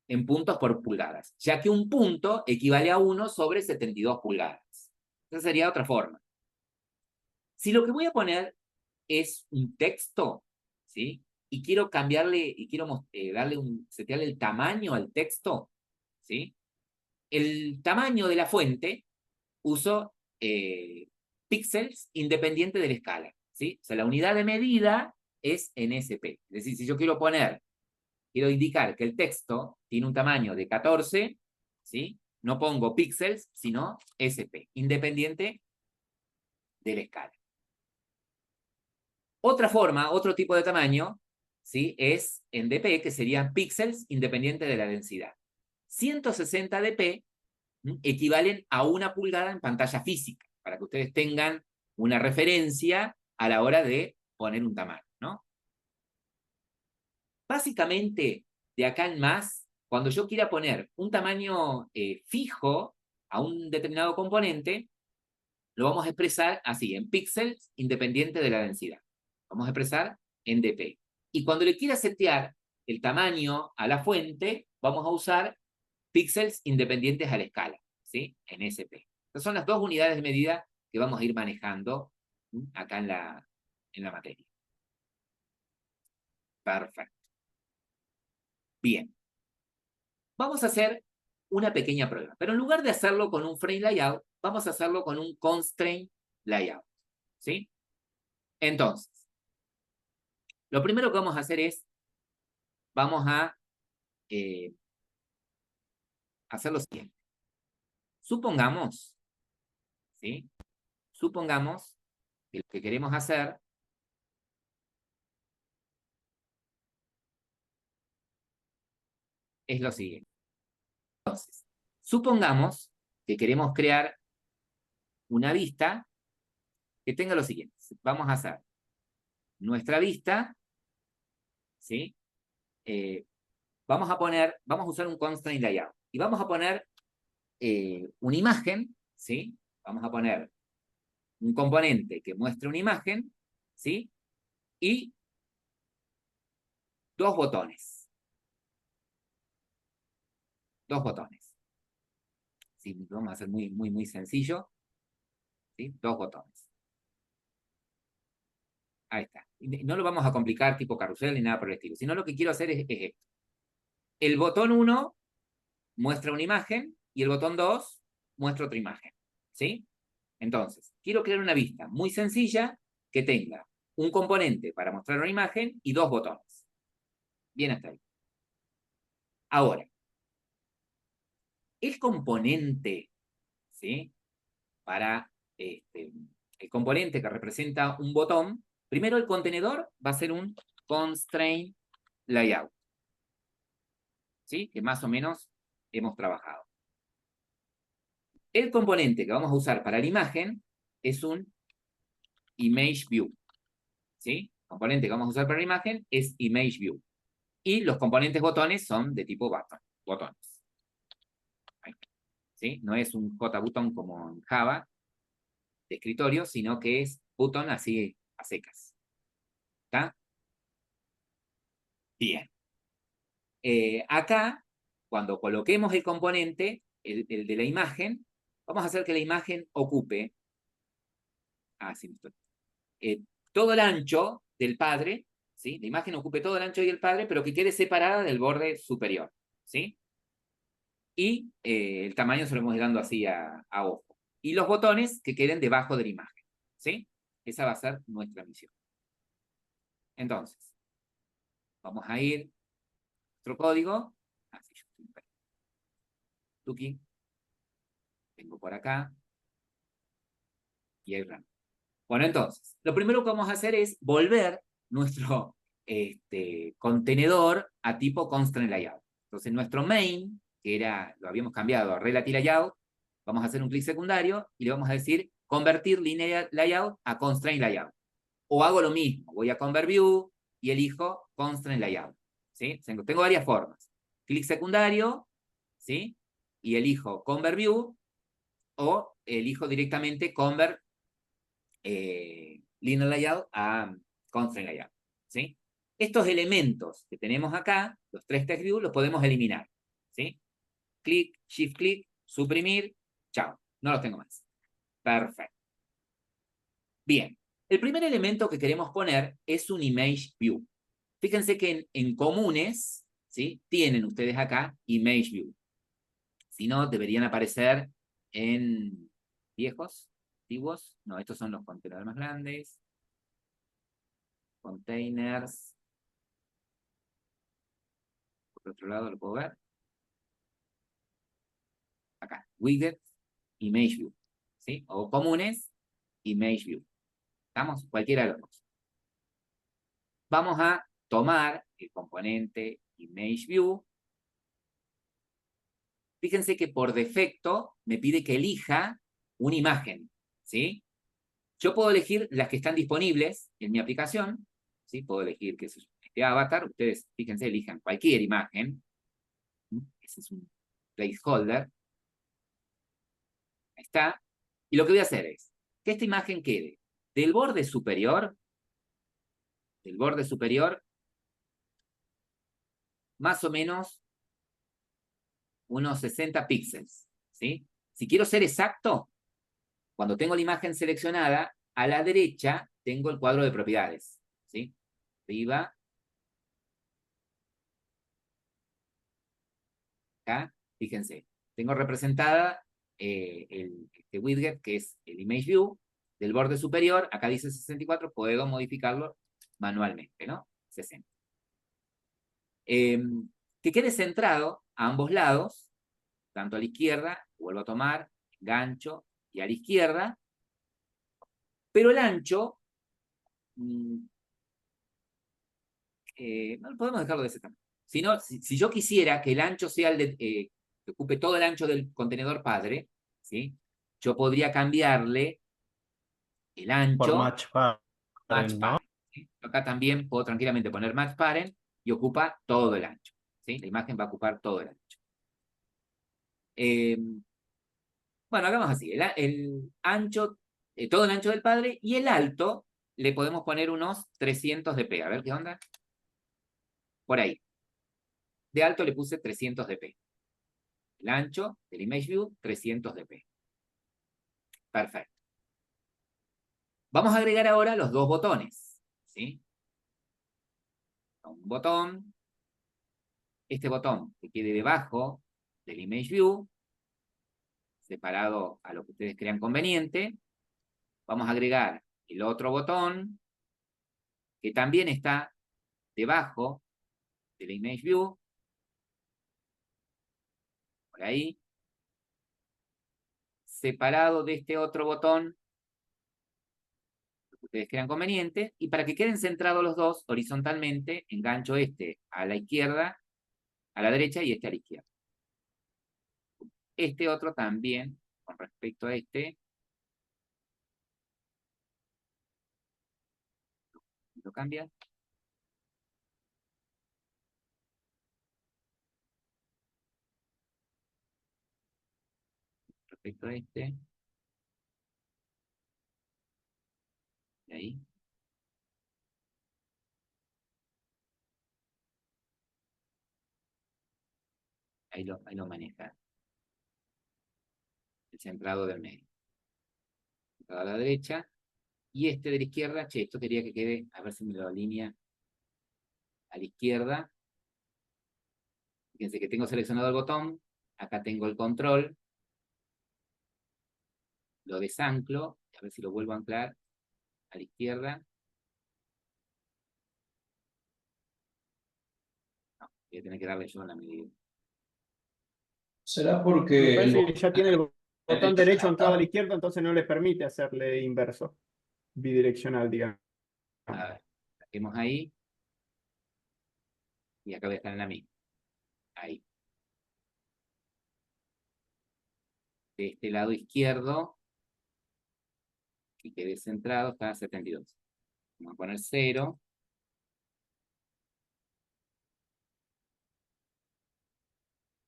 A: En puntos por pulgadas, ya que un punto equivale a 1 sobre 72 pulgadas. Esa sería otra forma. Si lo que voy a poner es un texto, ¿sí? Y quiero cambiarle, y quiero setearle el tamaño al texto, ¿sí? El tamaño de la fuente uso píxeles independiente de la escala, ¿sí? O sea, la unidad de medida es en SP. Es decir, si yo quiero indicar que el texto tiene un tamaño de 14, ¿sí? No pongo píxeles, sino SP, independiente de la escala. Otra forma, otro tipo de tamaño, ¿sí? Es en dp, que serían píxeles independiente de la densidad. 160 dp equivalen a 1 pulgada en pantalla física, para que ustedes tengan una referencia a la hora de poner un tamaño, ¿no? Básicamente, de acá en más, cuando yo quiera poner un tamaño fijo a un determinado componente, lo vamos a expresar así, en píxeles independiente de la densidad. Vamos a expresar en dp. Y cuando le quiera setear el tamaño a la fuente, vamos a usar píxeles independientes a la escala, ¿sí? En SP. Estas son las dos unidades de medida que vamos a ir manejando acá en la materia. Perfecto. Bien. Vamos a hacer una pequeña prueba, pero en lugar de hacerlo con un frame layout, vamos a hacerlo con un constraint layout, ¿sí? Entonces, lo primero que vamos a hacer es, vamos a hacer lo siguiente. Supongamos, ¿sí? Supongamos que lo que queremos hacer es lo siguiente. Entonces, supongamos que queremos crear una vista que tenga lo siguiente. Vamos a hacer nuestra vista, ¿sí? Vamos a usar un constraint layout y vamos a poner una imagen, ¿sí? Vamos a poner un componente que muestre una imagen, ¿sí? Y dos botones. Dos botones. ¿Sí? Vamos a hacer muy, muy, muy sencillo, ¿sí? Dos botones. Ahí está. No lo vamos a complicar tipo carrusel ni nada por el estilo, sino lo que quiero hacer es esto. El botón 1 muestra una imagen y el botón 2 muestra otra imagen, ¿sí? Entonces, quiero crear una vista muy sencilla que tenga un componente para mostrar una imagen y dos botones. Bien hasta ahí. Ahora, el componente, ¿sí? Para el componente que representa un botón, primero el contenedor va a ser un constraint layout, ¿sí? Que más o menos hemos trabajado. El componente que vamos a usar para la imagen es un image view, ¿sí? El componente que vamos a usar para la imagen es image view. Y los componentes botones son de tipo botones. ¿Sí? No es un JButton como en Java, de escritorio, sino que es button así a secas. ¿Está? Bien. Acá, cuando coloquemos el componente, el de la imagen, vamos a hacer que la imagen ocupe todo el ancho del padre, ¿sí? La imagen ocupe todo el ancho del padre, pero que quede separada del borde superior, ¿sí? Y el tamaño se lo hemos ido dando así a ojo. Y los botones que queden debajo de la imagen, ¿sí? Esa va a ser nuestra misión. Entonces, vamos a ir a nuestro código. Así yo estoy Tuki. Tengo por acá. Y ahí run. Bueno, entonces, lo primero que vamos a hacer es volver nuestro contenedor a tipo constraint layout. Entonces, nuestro main, que lo habíamos cambiado a relative layout, vamos a hacer un clic secundario y le vamos a decir convertir linear layout a constraint layout. O hago lo mismo, voy a convert view y elijo constraint layout. ¿Sí? Tengo varias formas. Clic secundario, ¿sí? Y elijo convert view o elijo directamente convert linear layout a constraint layout, ¿sí? Estos elementos que tenemos acá, los tres text views, los podemos eliminar, ¿sí? Clic, shift clic, suprimir, chao, no los tengo más. Perfecto. Bien, el primer elemento que queremos poner es un image view. Fíjense que en comunes, ¿sí? Tienen ustedes acá image view. Si no, deberían aparecer en viejos, antiguos. No, estos son los contenedores más grandes. Containers. Por otro lado lo puedo ver. Acá, widget, image view. ¿Sí? O comunes, image view. ¿Estamos? Cualquiera de los dos. Vamos a tomar el componente image view. Fíjense que por defecto me pide que elija una imagen. ¿Sí? Yo puedo elegir las que están disponibles en mi aplicación. ¿Sí? Puedo elegir que es este avatar. Ustedes, fíjense, elijan cualquier imagen. Ese es un placeholder. Ahí está. Y lo que voy a hacer es que esta imagen quede del borde superior, más o menos unos 60 píxeles. ¿Sí? Si quiero ser exacto, cuando tengo la imagen seleccionada, a la derecha tengo el cuadro de propiedades. ¿Sí? Arriba. Acá, fíjense, tengo representada este widget, que es el image view, del borde superior, acá dice 64, puedo modificarlo manualmente, ¿no? 60. Que quede centrado a ambos lados, tanto a la izquierda, vuelvo a tomar, gancho, y a la izquierda, pero el ancho, no podemos dejarlo de ese tamaño. Si yo quisiera que el ancho sea que ocupe todo el ancho del contenedor padre, ¿sí? Yo podría cambiarle el
D: Por
A: ancho
D: match parent,
A: match
D: ¿no?
A: parent. ¿Sí? Acá también puedo tranquilamente poner match parent y ocupa todo el ancho. ¿Sí? La imagen va a ocupar todo el ancho. Bueno, hagamos así. El ancho, todo el ancho del padre y el alto le podemos poner unos 300 dp. A ver qué onda. Por ahí. De alto le puse 300 dp. El ancho del image view, 300 dp. Perfecto. Vamos a agregar ahora los dos botones. ¿Sí? Un botón. Este botón que quede debajo del image view, separado a lo que ustedes crean conveniente. Vamos a agregar el otro botón que también está debajo del image view. Por ahí. Separado de este otro botón que ustedes crean conveniente. Y para que queden centrados los dos horizontalmente, engancho este a la izquierda, a la derecha y este a la izquierda. Este otro también, con respecto a este, lo cambia. Respecto a este. Ahí. Ahí lo maneja. El centrado del medio. Centrado a la derecha. Y este de la izquierda, che, esto quería que quede, a ver si me lo alinea a la izquierda. Fíjense que tengo seleccionado el botón. Acá tengo el control. Lo desanclo. A ver si lo vuelvo a anclar a la izquierda. No, voy a tener que darle yo la medida.
E: ¿Será
C: Me
E: porque
C: parece que ya tiene el botón derecho anclado a la
E: derecho
C: izquierda, entonces no le permite hacerle inverso, bidireccional, digamos.
A: A ver, saquemos ahí. Y acá voy a estar en la misma. Ahí. De este lado izquierdo, que quede centrado, está a 72. Vamos a poner 0.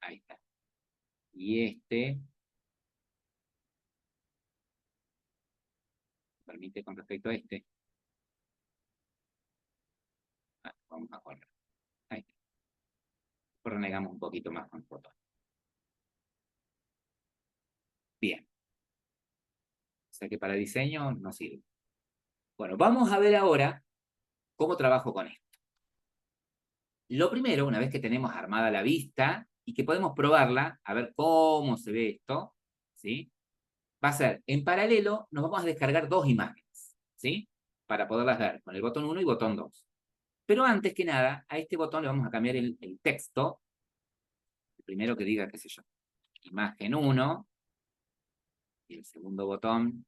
A: Ahí está. Y este permite con respecto a este. Vamos a correr. Ahí está. Renegamos un poquito más con foto. Bien. O sea que para diseño no sirve. Bueno, vamos a ver ahora cómo trabajo con esto. Lo primero, una vez que tenemos armada la vista y que podemos probarla, a ver cómo se ve esto, ¿sí? Va a ser, en paralelo, nos vamos a descargar dos imágenes, ¿sí? Para poderlas ver, con el botón 1 y botón 2. Pero antes que nada, a este botón le vamos a cambiar el texto. El primero que diga, qué sé yo, imagen 1. Y el segundo botón,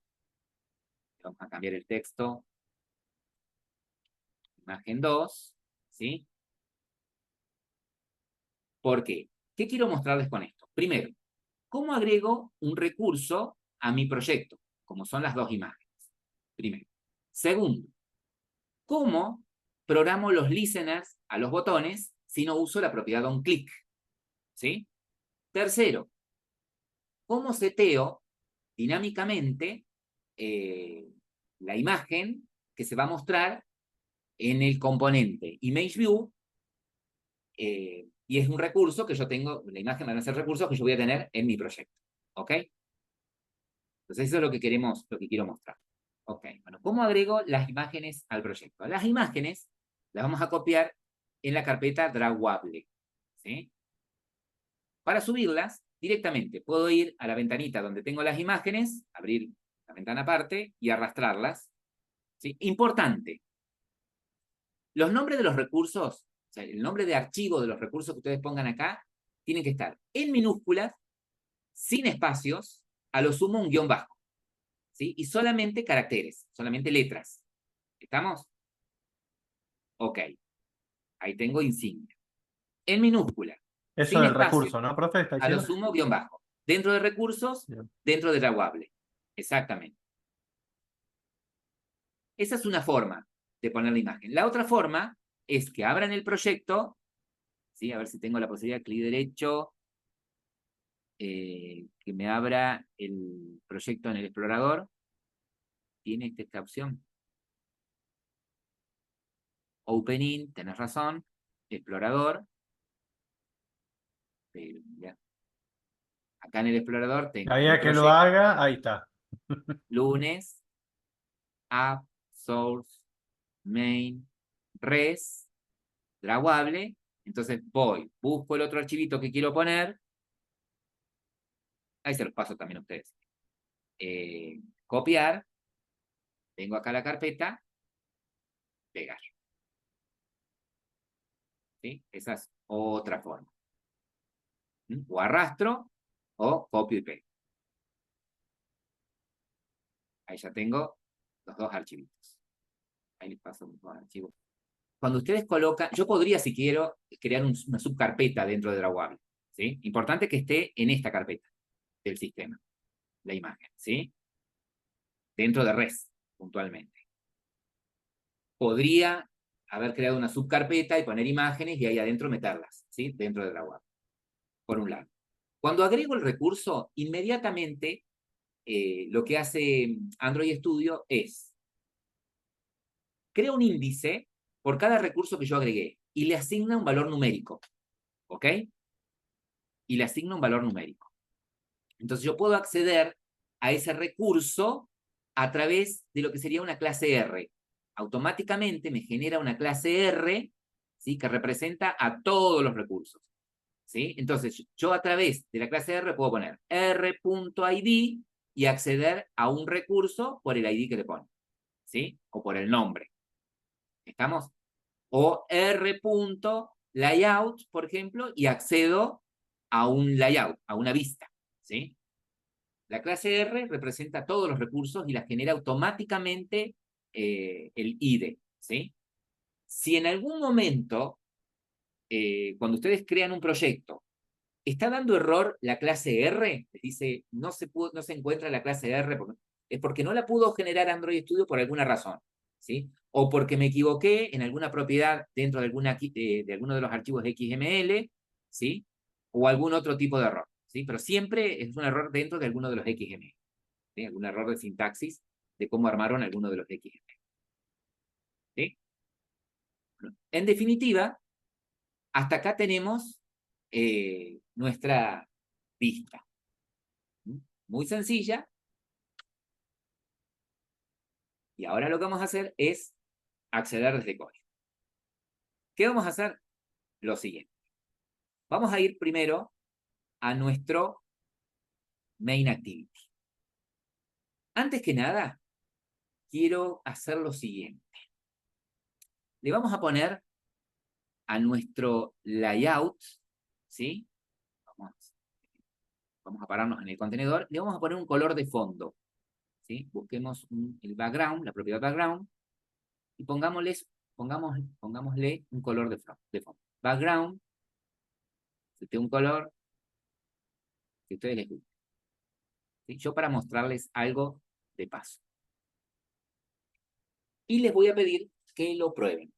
A: le vamos a cambiar el texto, imagen 2, ¿sí? ¿Por qué? ¿Qué quiero mostrarles con esto? Primero, ¿cómo agrego un recurso a mi proyecto? Como son las dos imágenes. Primero. Segundo, ¿cómo programo los listeners a los botones si no uso la propiedad onClick? ¿Sí? Tercero, ¿cómo seteo dinámicamente la imagen que se va a mostrar en el componente ImageView? Y es un recurso que yo tengo, la imagen van a ser recursos que yo voy a tener en mi proyecto. ¿Ok? Entonces eso es lo que quiero mostrar. Ok, bueno, ¿cómo agrego las imágenes al proyecto? Las imágenes las vamos a copiar en la carpeta Dragable, ¿sí? Para subirlas directamente, puedo ir a la ventanita donde tengo las imágenes, abrir la ventana aparte y arrastrarlas, ¿sí? Importante, los nombres de los recursos, o sea, el nombre de archivo de los recursos que ustedes pongan acá, tienen que estar en minúsculas, sin espacios, a lo sumo un guión bajo, ¿sí? Y solamente caracteres, solamente letras. ¿Estamos? Ok. Ahí tengo insignia. En minúscula.
D: Eso
A: Sin
D: del
A: espacio.
D: recurso, ¿no, profe? ¿Está
A: A lo
D: diciendo?
A: sumo, guión bajo. Dentro de recursos,
D: Bien.
A: dentro de Draguable. Exactamente. Esa es una forma de poner la imagen. La otra forma es que abran el proyecto. ¿Sí? A ver si tengo la posibilidad, clic derecho. Que me abra el proyecto en el explorador. Tiene esta opción. Opening, tenés razón. Explorador. Pero ya. Acá en el explorador tengo
D: Ahí
A: mi
D: a que lo
A: proyecto.
D: haga, ahí está.
A: Lunes. App, Source, Main, Res, Draguable. Entonces voy, busco el otro archivito que quiero poner. Ahí se los paso también a ustedes. Copiar. Tengo acá la carpeta. Pegar. ¿Sí? Esa es otra forma. O arrastro o copio y pego. Ahí ya tengo los dos archivitos. Ahí les paso los dos archivos. Cuando ustedes colocan, yo podría, si quiero, crear una subcarpeta dentro de Draguable. ¿Sí? Importante que esté en esta carpeta del sistema, la imagen, ¿sí? Dentro de Res, puntualmente. Podría haber creado una subcarpeta y poner imágenes y ahí adentro meterlas, ¿sí? Dentro de Draguable, por un lado. Cuando agrego el recurso, inmediatamente lo que hace Android Studio es crea un índice por cada recurso que yo agregué y le asigna un valor numérico. ¿Ok? Y le asigna un valor numérico. Entonces yo puedo acceder a ese recurso a través de lo que sería una clase R. Automáticamente me genera una clase R, ¿sí? Que representa a todos los recursos. ¿Sí? Entonces yo a través de la clase R puedo poner r.id y acceder a un recurso por el ID que le pone. ¿Sí? O por el nombre. ¿Estamos? O r.layout, por ejemplo, y accedo a un layout, a una vista. ¿Sí? La clase R representa todos los recursos y la genera automáticamente el IDE. ¿Sí? Si en algún momento, cuando ustedes crean un proyecto, está dando error la clase R, les dice, no se encuentra la clase R, es porque no la pudo generar Android Studio por alguna razón. ¿Sí? O porque me equivoqué en alguna propiedad dentro de alguno de los archivos XML, ¿sí? O algún otro tipo de error. ¿Sí? Pero siempre es un error dentro de alguno de los XML. ¿Sí? Algún error de sintaxis de cómo armaron alguno de los XML. ¿Sí? En definitiva, hasta acá tenemos nuestra vista. Muy sencilla. Y ahora lo que vamos a hacer es acceder desde código. ¿Qué vamos a hacer? Lo siguiente. Vamos a ir primero a nuestro main activity. Antes que nada, quiero hacer lo siguiente. Le vamos a poner a nuestro layout, ¿sí? Vamos a pararnos en el contenedor. Le vamos a poner un color de fondo, ¿sí? Busquemos el background, la propiedad background, y pongámosle un color de fondo. Background, un color que a ustedes les guste. ¿Sí? Yo para mostrarles algo de paso. Y les voy a pedir que lo prueben.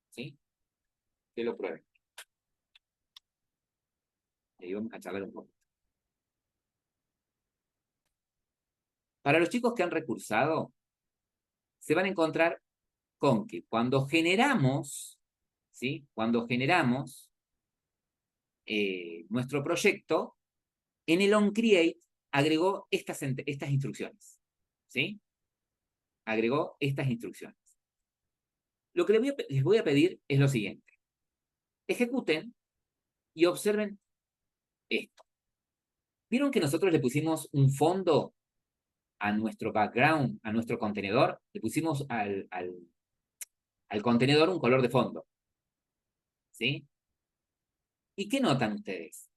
A: ¿Sí? Que lo prueben. Y ahí vamos a charlar un poco. Para los chicos que han recursado, se van a encontrar con que cuando generamos, ¿sí? Cuando generamos nuestro proyecto, en el onCreate agregó estas instrucciones. ¿Sí? Agregó estas instrucciones. Lo que les voy a pedir es lo siguiente. Ejecuten y observen esto. ¿Vieron que nosotros le pusimos un fondo a nuestro background, a nuestro contenedor? Le pusimos al contenedor un color de fondo. ¿Sí? ¿Y qué notan ustedes?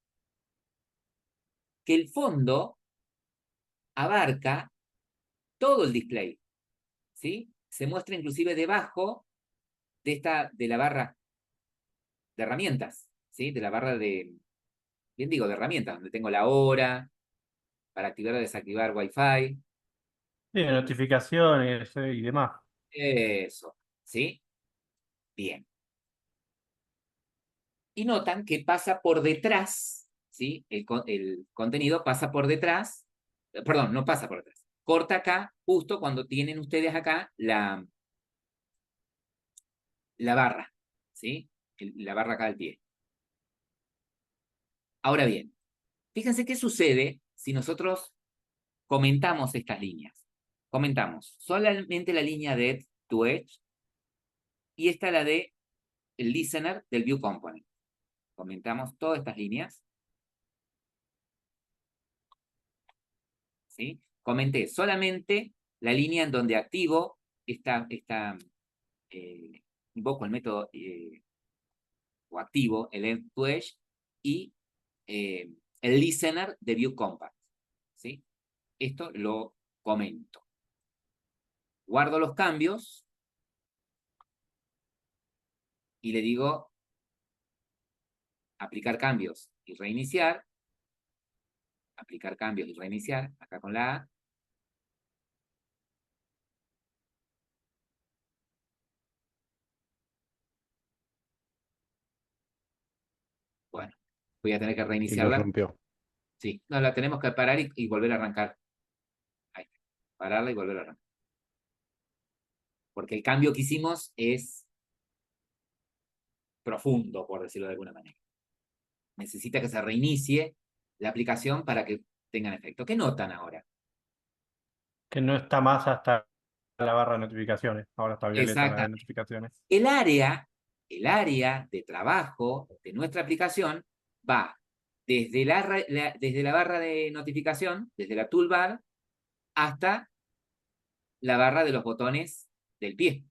A: Que el fondo abarca todo el display. ¿Sí? Se muestra inclusive debajo de la barra de herramientas. ¿Sí? De la barra de herramientas, donde tengo la hora, para activar o desactivar Wi-Fi.
D: Sí, notificaciones y demás.
A: Eso. ¿Sí? Bien. Y notan que pasa por detrás, ¿sí? El contenido pasa por detrás, perdón, no pasa por detrás. Corta acá, justo cuando tienen ustedes acá la barra, ¿sí? La barra acá al pie. Ahora bien, fíjense qué sucede si nosotros comentamos estas líneas. Comentamos solamente la línea de Edge to Edge y esta la de el listener del View Component. Comentamos todas estas líneas. ¿Sí? Comenté solamente la línea en donde activo invoco el método o activo el End to Edge y el listener de View Compact. ¿Sí? Esto lo comento. Guardo los cambios y le digo aplicar cambios y reiniciar. Aplicar cambios y reiniciar, acá con la A. Bueno, voy a tener que
C: Y lo
A: reiniciarla.
C: rompió.
A: Sí, no, la tenemos que parar y volver a arrancar. Ahí, pararla y volver a arrancar. porque el cambio que hicimos es profundo, por decirlo de alguna manera. Necesita que se reinicie la aplicación para que tengan efecto. ¿Qué notan ahora?
D: Que no está más hasta la barra de notificaciones. Ahora está violeta la de
A: Exactamente.
D: notificaciones.
A: El área de trabajo de nuestra aplicación va desde desde la barra de notificación, desde la toolbar, hasta la barra de los botones del pie.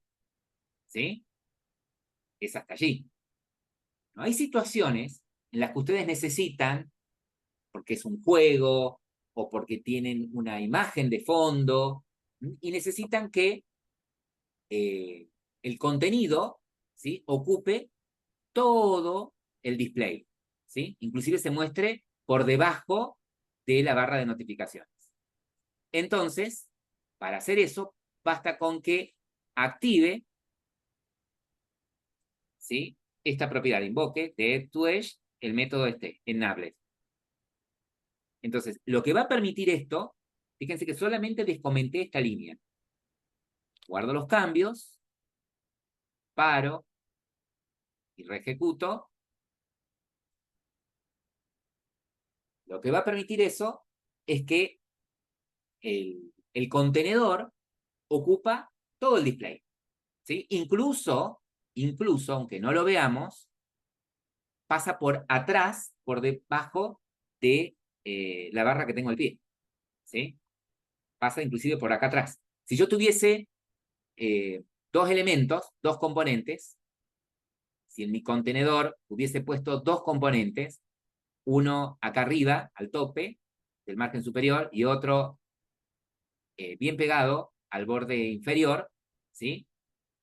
A: ¿Sí? Es hasta allí. ¿No? Hay situaciones en las que ustedes necesitan, porque es un juego o porque tienen una imagen de fondo, y necesitan que el contenido, ¿sí?, ocupe todo el display, ¿sí? Inclusive se muestre por debajo de la barra de notificaciones. Entonces, para hacer eso, basta con que active, ¿sí?, esta propiedad, invoque de EdToEdge el método enable. Entonces, lo que va a permitir esto, fíjense que solamente les comenté esta línea. Guardo los cambios, paro y reejecuto. Lo que va a permitir eso es que el contenedor ocupa todo el display, ¿sí? Incluso, aunque no lo veamos, pasa por atrás, por debajo de la barra que tengo al pie, ¿sí? Pasa inclusive por acá atrás. Si yo tuviese dos elementos, dos componentes, si en mi contenedor hubiese puesto dos componentes, uno acá arriba, al tope del margen superior, y otro bien pegado al borde inferior, ¿sí?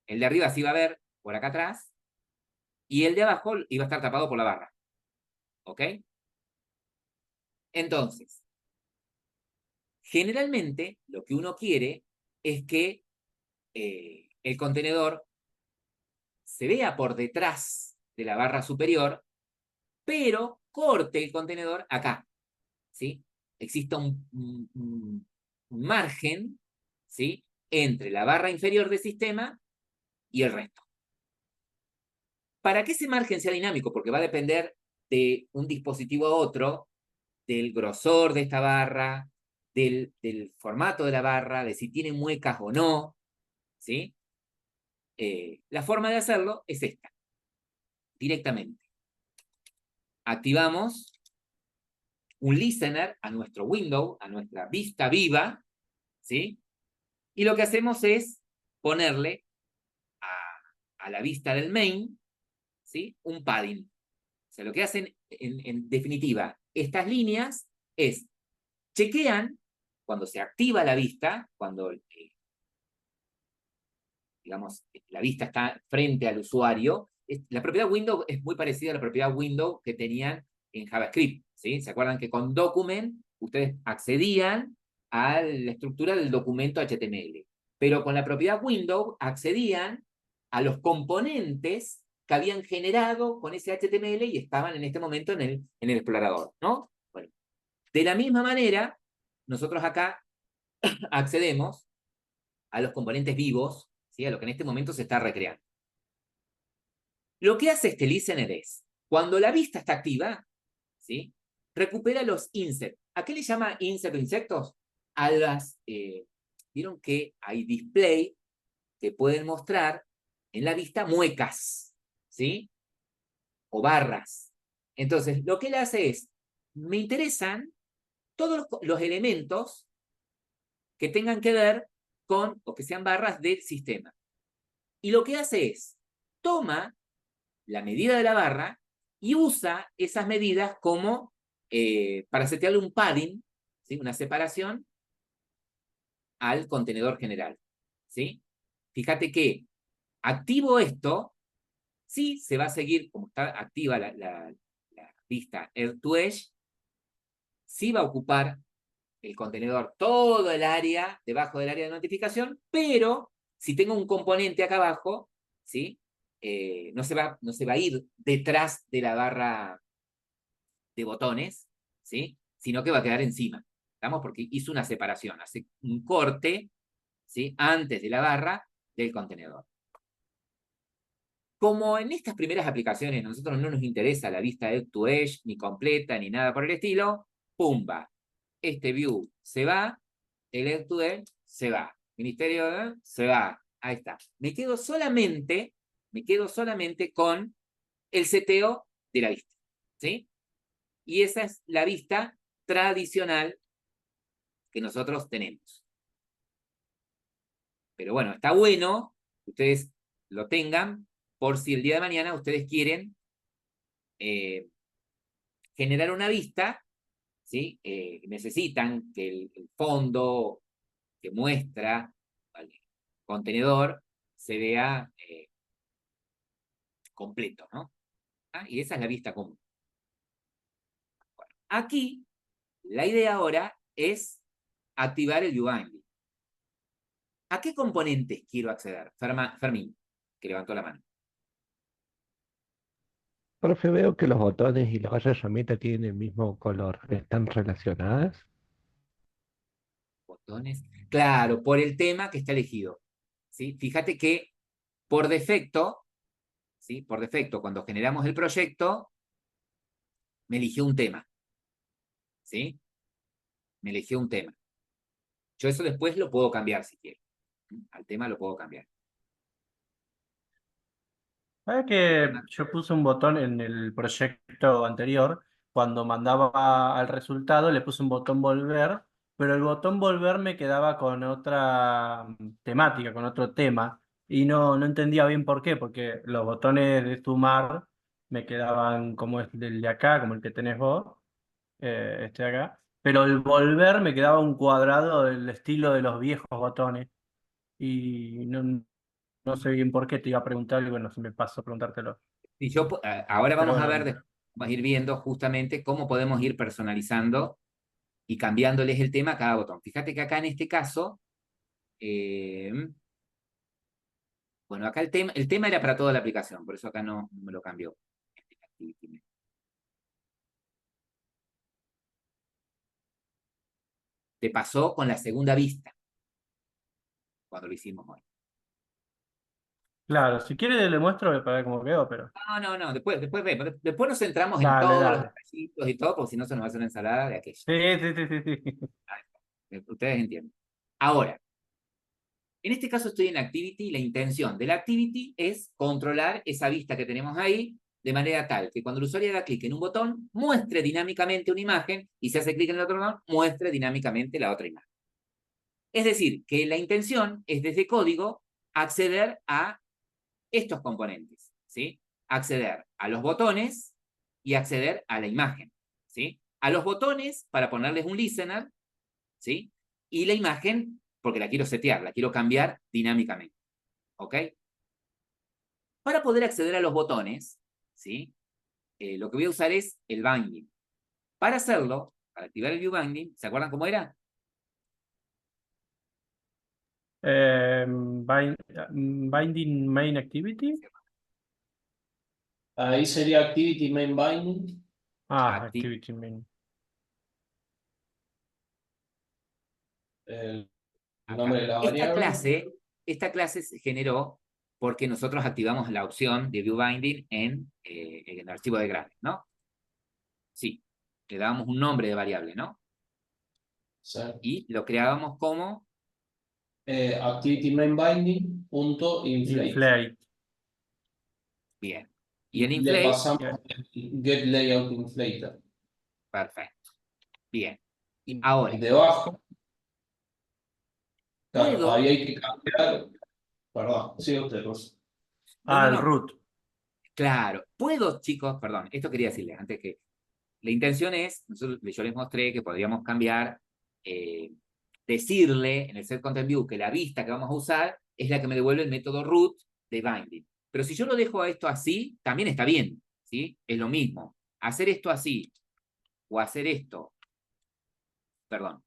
A: El de arriba se iba a ver por acá atrás, y el de abajo iba a estar tapado por la barra. ¿Ok? Entonces, generalmente lo que uno quiere es que el contenedor se vea por detrás de la barra superior, pero corte el contenedor acá, ¿sí? Exista un margen, ¿sí?, entre la barra inferior del sistema y el resto. Para que ese margen sea dinámico, porque va a depender de un dispositivo a otro, del grosor de esta barra, del formato de la barra, de si tiene muecas o no, ¿sí? La forma de hacerlo es esta, directamente. Activamos un listener a nuestro window, a nuestra vista viva, ¿sí? Y lo que hacemos es ponerle a la vista del main, ¿sí?, un padding. O sea, lo que hacen, en definitiva, estas líneas es, chequean cuando se activa la vista, cuando, digamos, la vista está frente al usuario. La propiedad window es muy parecida a la propiedad window que tenían en JavaScript, ¿sí? ¿Se acuerdan que con document ustedes accedían a la estructura del documento HTML? Pero con la propiedad window accedían a los componentes que habían generado con ese HTML y estaban en este momento en el explorador, ¿no? Bueno, de la misma manera, nosotros acá accedemos a los componentes vivos, ¿sí?, a lo que en este momento se está recreando. Lo que hace este listener es, cuando la vista está activa, ¿sí?, recupera los insects. ¿A qué le llama insect o insectos? A las, vieron que hay display que pueden mostrar en la vista muecas, ¿sí?, o barras. Entonces, lo que él hace es, me interesan todos los elementos que tengan que ver con, o que sean barras del sistema. Y lo que hace es, toma la medida de la barra y usa esas medidas como para setearle un padding, ¿sí?, una separación al contenedor general, ¿sí? Fíjate que activo esto, sí se va a seguir, como está activa la vista EdToEdge, sí va a ocupar el contenedor todo el área, debajo del área de notificación, pero si tengo un componente acá abajo, ¿sí?, no se va a ir detrás de la barra de botones, ¿sí?, sino que va a quedar encima, ¿estamos? Porque hizo una separación, hace un corte, ¿sí?, antes de la barra, del contenedor. Como en estas primeras aplicaciones a nosotros no nos interesa la vista edge to edge, ni completa, ni nada por el estilo, ¡pumba! Este view se va, el edge to edge se va, ministerio se va, ahí está. Me quedo solamente con el seteo de la vista, ¿sí? Y esa es la vista tradicional que nosotros tenemos. Pero bueno, está bueno que ustedes lo tengan por si el día de mañana ustedes quieren generar una vista, ¿sí? Necesitan que el fondo que muestra el contenedor se vea completo, ¿no? ¿Ah? Y esa es la vista común. Bueno, aquí, la idea ahora es activar el viewbinding. ¿A qué componentes quiero acceder? Fermín, que levantó la mano.
E: Profe, veo que los botones y las herramientas tienen el mismo color. ¿Están relacionadas?
A: Botones. Claro, por el tema que está elegido. ¿Sí? Fíjate que por defecto, ¿sí? Por defecto, cuando generamos el proyecto, me eligió un tema. ¿Sí? Me eligió un tema. Yo eso después lo puedo cambiar si quiero. Al tema lo puedo cambiar.
D: ¿Sabes que yo puse un botón en el proyecto anterior? Cuando mandaba al resultado le puse un botón volver, pero el botón volver me quedaba con otra temática, con otro tema, y no entendía bien por qué, porque los botones de sumar me quedaban como el de acá, como el que tenés vos, este de acá, pero el volver me quedaba un cuadrado del estilo de los viejos botones, y no sé bien por qué, te iba a preguntar, y bueno, se me pasó preguntártelo.
A: Y yo, ahora
D: Pero
A: vamos a
D: bueno,
A: ver, vamos a ir viendo justamente cómo podemos ir personalizando y cambiándoles el tema a cada botón. Fíjate que acá en este caso, bueno, acá el tema era para toda la aplicación, por eso acá no me lo cambió. Te pasó con la segunda vista, cuando lo hicimos hoy.
D: claro, si quiere le muestro para ver cómo quedó, pero...
A: No, después vemos. Después nos centramos en
D: Dale,
A: todos los
D: dale.
A: detallitos y todo, porque si no se nos va a hacer una ensalada de aquello.
D: Sí.
A: Ustedes entienden. Ahora, en este caso estoy en Activity y la intención de la Activity es controlar esa vista que tenemos ahí de manera tal que cuando el usuario haga clic en un botón, muestre dinámicamente una imagen y si hace clic en el otro botón, muestre dinámicamente la otra imagen. Es decir, que la intención es desde código acceder a estos componentes, ¿sí? Acceder a los botones y acceder a la imagen, ¿sí? A los botones para ponerles un listener, ¿sí? Y la imagen porque la quiero setear, la quiero cambiar dinámicamente, ¿ok? Para poder acceder a los botones, ¿sí? Lo que voy a usar es el binding. Para hacerlo, para activar el view binding, ¿se acuerdan cómo era?
D: Binding main activity.
F: Ahí sería Activity Main Binding.
D: Activity main.
F: El
A: Acá.
F: nombre de la variable.
A: Esta clase se generó porque nosotros activamos la opción de view binding en el archivo de Gradle, ¿no? Sí, le dábamos un nombre de variable, ¿no?
F: Sí.
A: Y lo creábamos como
F: Activity Main Binding punto inflate.
D: Inflate.
A: bien. Y en
F: Le
A: inflate,
F: pasamos el Get Layout Inflator.
A: perfecto. Bien.
F: Y
A: Ahora,
F: debajo, claro,
A: ¿puedo?
F: ahí hay que cambiar. Perdón, sigue usted, Rosa.
D: El
A: No.
D: root.
A: Claro, puedo, chicos, perdón, esto quería decirles antes que la intención es, yo les mostré que podríamos cambiar, decirle en el set content view que la vista que vamos a usar es la que me devuelve el método root de binding. Pero si yo lo dejo a esto así, también está bien, ¿sí? Es lo mismo. Hacer esto así o hacer esto, perdón,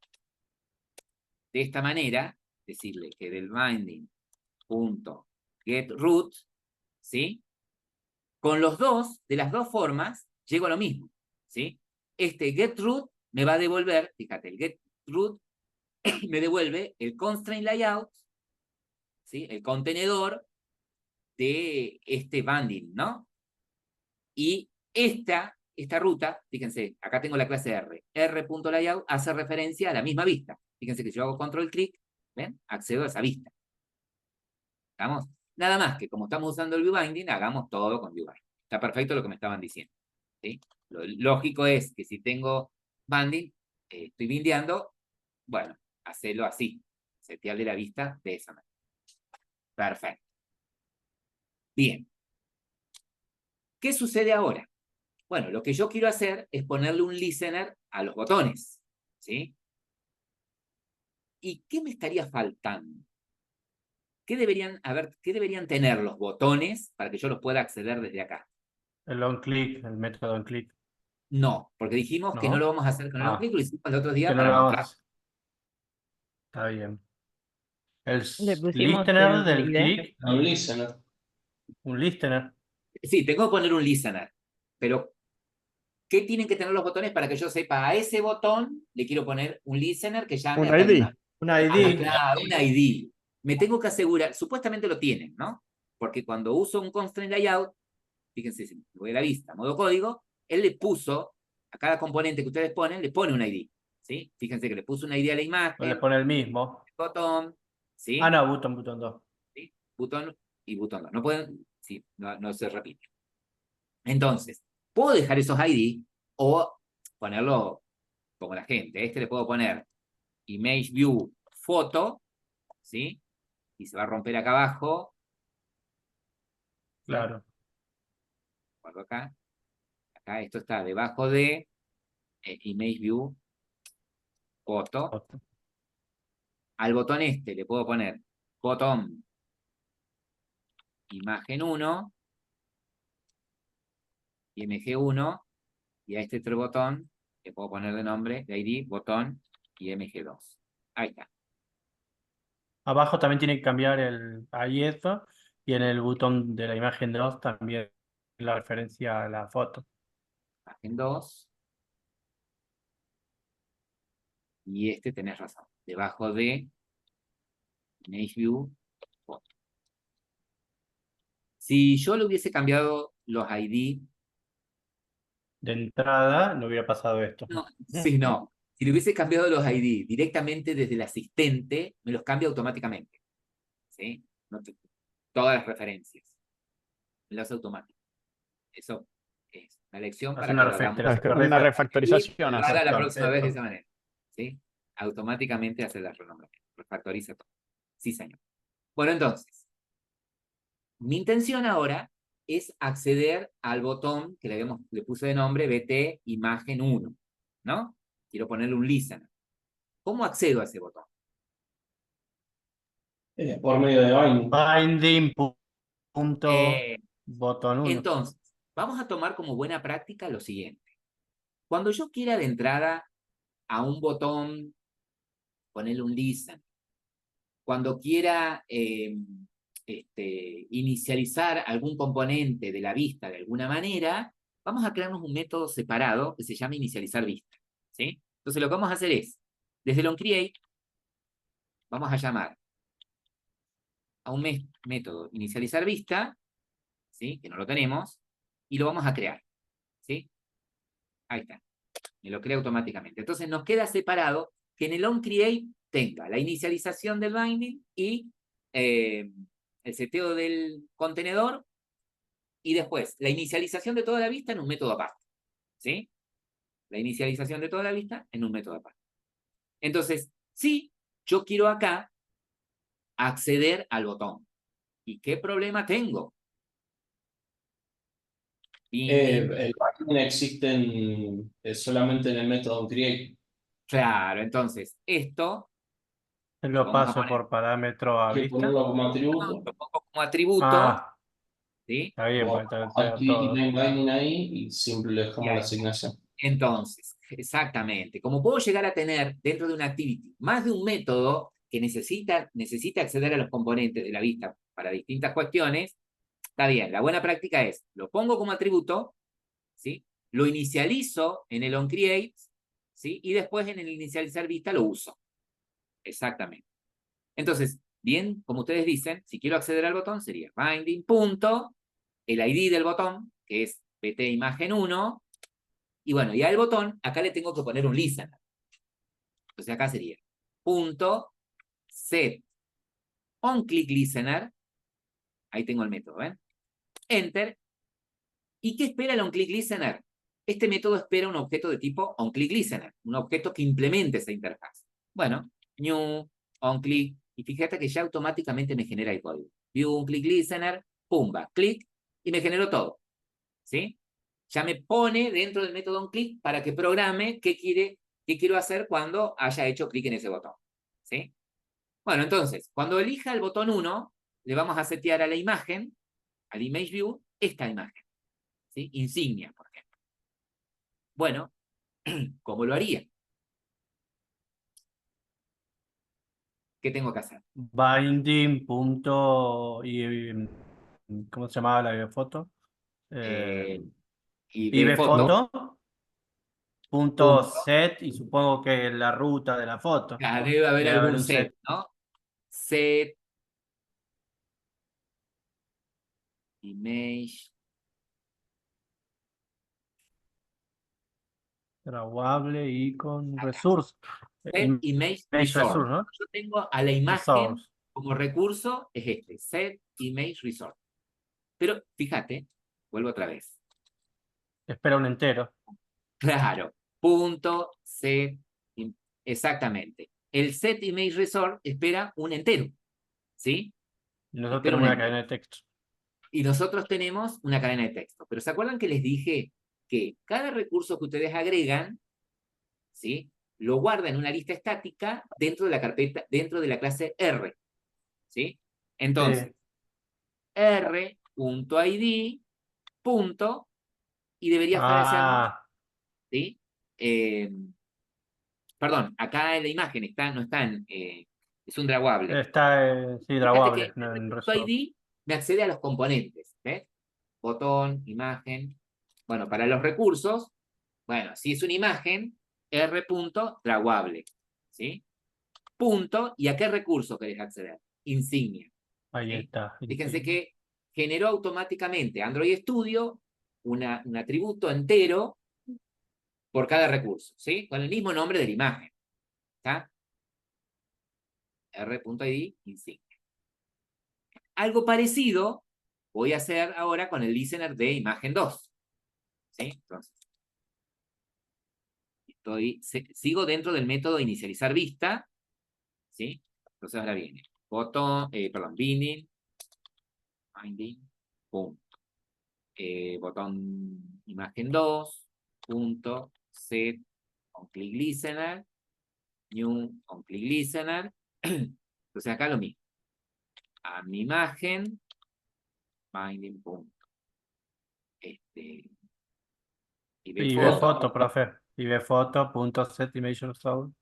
A: de esta manera, decirle que del binding punto get root, ¿sí? Con los dos, de las dos formas, llego a lo mismo, ¿sí? Este getRoot me va a devolver, fíjate, el getRoot me devuelve el constraint layout ¿sí? El contenedor de este bundle, ¿no? Y esta ruta, fíjense, acá tengo la clase R. R.layout hace referencia a la misma vista. Fíjense que si yo hago control clic, ¿ven? Accedo a esa vista. ¿Estamos? Nada más que como estamos usando el viewbinding, hagamos todo con viewbinding. Está perfecto lo que me estaban diciendo. ¿Sí? Lo lógico es que si tengo binding, estoy bindeando, bueno, hacerlo así. Setearle la vista de esa manera. Perfecto. Bien. ¿Qué sucede ahora? Bueno, lo que yo quiero hacer es ponerle un listener a los botones. ¿Sí? ¿Y qué me estaría faltando? ¿Qué deberían tener los botones para que yo los pueda acceder desde acá?
D: El onClick, el método onClick,
A: No, porque dijimos que no lo
D: ¿no?
A: vamos a hacer con el
D: Ah,
A: onClick, lo hicimos el otro día
D: que no
A: para
D: lo vamos a
A: mostrar.
D: hacer. Está bien. El
G: Le pusimos
D: listener del
G: ID.
D: click,
F: Un listener.
D: un listener.
A: Sí, tengo que poner un listener, pero ¿qué tienen que tener los botones para que yo sepa a ese botón le quiero poner un listener que llame
C: Un
A: a tal
C: ID.
A: imagen?
D: Un
A: Ah,
D: ID.
A: claro, un ID. Me tengo que asegurar, supuestamente lo tienen, ¿no? Porque cuando uso un constraint layout, fíjense, si me voy a la vista, modo código, él le puso, a cada componente que ustedes ponen, le pone un ID, ¿sí? Fíjense que le puso un ID a la
D: O le
A: imagen,
D: pone el mismo.
A: botón, ¿sí?
D: Ah, no, botón 2.
A: ¿Sí? Botón y botón 2. No pueden, sí, no se repite. Entonces, puedo dejar esos ID o ponerlo como la gente. Este le puedo poner image view foto, ¿sí? Y se va a romper acá abajo.
D: Claro.
A: Guardo acá. Acá esto está debajo de image view foto. Al botón este le puedo poner botón imagen 1 y mg1 y a este otro botón le puedo poner de nombre de ID botón y mg2. Ahí está.
D: Abajo también tiene que cambiar el ahí esto. Y en el botón de la imagen 2 también la referencia a la foto.
A: Imagen 2 y este tenés razón. Debajo de image view foto. Si yo le hubiese cambiado los ID,
D: De entrada no hubiera pasado esto.
A: no, sí, no. Si le hubiese cambiado los ID directamente desde el asistente, me los cambia automáticamente. ¿Sí? Todas las referencias. Me los hace automático. Eso es una lección
D: Hace
A: para
D: una
A: que lo hagamos.
C: Una refactorización.
A: Lo
C: Hace.
A: haga la próxima vez de
D: Esto.
A: esa manera. ¿Sí? Automáticamente hace las renombramientos. Refactoriza todo. Sí, señor. Bueno, entonces, mi intención ahora es acceder al botón que le puse de nombre BT imagen 1, ¿no? Quiero ponerle un listener. ¿Cómo accedo a ese botón?
F: Por medio de binding.
D: Binding punto
A: Eh,
D: botón 1.
A: entonces, vamos a tomar como buena práctica lo siguiente. Cuando yo quiera de entrada a un botón, ponerle un listener. Cuando quiera inicializar algún componente de la vista de alguna manera, vamos a crearnos un método separado que se llama inicializar vista. ¿Sí? Entonces lo que vamos a hacer es, desde el onCreate, vamos a llamar a un método inicializar vista, ¿sí? Que no lo tenemos, y lo vamos a crear. ¿Sí? Ahí está. Me lo crea automáticamente. Entonces nos queda separado que en el onCreate tenga la inicialización del binding y el seteo del contenedor y después la inicialización de toda la vista en un método aparte. ¿Sí? La inicialización de toda la vista en un método aparte. Entonces, sí, yo quiero acá acceder al botón. ¿Y qué problema tengo?
F: El binding existe solamente en el método onCreate.
A: Claro, entonces, esto
D: Lo
A: vamos a
D: paso
A: poner.
D: por parámetro a
F: Hay que
D: vista.
F: ponerlo como atributo.
A: Lo pongo como atributo.
D: Ah,
A: ¿Sí?
D: está bien,
F: O
D: pues
F: aquí
D: todo.
F: tiene binding ahí y siempre le
A: Y
F: dejamos
A: ahí.
F: la asignación.
A: Entonces, exactamente, como puedo llegar a tener dentro de una activity más de un método que necesita acceder a los componentes de la vista para distintas cuestiones, está bien, la buena práctica es, lo pongo como atributo, ¿sí? Lo inicializo en el onCreate, ¿sí? Y después en el inicializar vista lo uso. Exactamente. Entonces, Bien, como ustedes dicen, si quiero acceder al botón sería binding punto, el ID del botón, que es pt imagen 1, y bueno, y al botón, acá le tengo que poner un listener. Entonces acá sería punto set onClick listener, ahí tengo el método, ¿ven? Enter. ¿Y qué espera el onClick listener? Este método espera un objeto de tipo onClick listener, un objeto que implemente esa interfaz. Bueno, new, onClick, y fíjate que ya automáticamente me genera el código. View onClick listener, pumba, clic, y me generó todo. ¿Sí? Ya me pone dentro del método onClick para que programe qué quiero hacer cuando haya hecho clic en ese botón. ¿Sí? Bueno, entonces, cuando elija el botón 1, le vamos a setear a la imagen, al image view, esta imagen. ¿Sí? Insignia, por ejemplo. Bueno, ¿cómo lo haría? ¿Qué tengo que hacer?
D: Binding punto ¿cómo se llamaba la foto?
A: Y de foto,
D: ibfoto punto
A: punto,
D: set y supongo que la ruta de la foto.
A: debe haber
D: Debe haber
A: algún
D: un
A: set,
D: set.
A: ¿no? Set, image,
D: Drawable y con
A: acá.
D: resource.
A: Set image
D: Image
A: resource.
D: resource, ¿no?
A: Yo tengo a la imagen
D: Resource.
A: como recurso, es este, set image resource. Pero fíjate, vuelvo otra vez.
D: Espera un entero.
A: Claro, punto, set, exactamente. El set image resource espera un entero, ¿sí?
D: Y nosotros
A: Espera
D: tenemos
A: un
D: una
A: entero.
D: cadena de texto.
A: Y nosotros tenemos una cadena de texto. Pero ¿se acuerdan que les dije que cada recurso que ustedes agregan, ¿sí? Lo guarda en una lista estática dentro de la carpeta, dentro de la clase R, ¿sí? Entonces,
D: Sí.
A: r.id, punto, y debería aparecernos,
D: Ah,
A: ¿sí? Eh, perdón, acá en la imagen no está es un drawable.
D: está, sí,
A: Fíjate
D: drawable
A: que
D: en resource.
A: r.id me accede a los componentes, ¿ves? Botón, imagen. Bueno, para los recursos, bueno, si es una imagen, r.drawable, ¿sí? Punto, ¿y a qué recurso querés acceder? Insignia,
D: Ahí
A: ¿sí?
D: está.
A: Fíjense que generó automáticamente Android Studio un atributo entero por cada recurso, ¿sí? Con el mismo nombre de la imagen, ¿está? r.id, insignia. Algo parecido voy a hacer ahora con el listener de imagen 2, ¿sí? Entonces, sigo dentro del método inicializar vista, ¿sí? Entonces ahora viene botón, perdón, binding, punto, botón imagen 2, punto, set, on click listener, new, on click listener. Entonces acá lo mismo. A mi imagen, binding, punto. Y de
D: Y ve
A: foto,
D: foto, profe. Y ve foto, punto set image resource.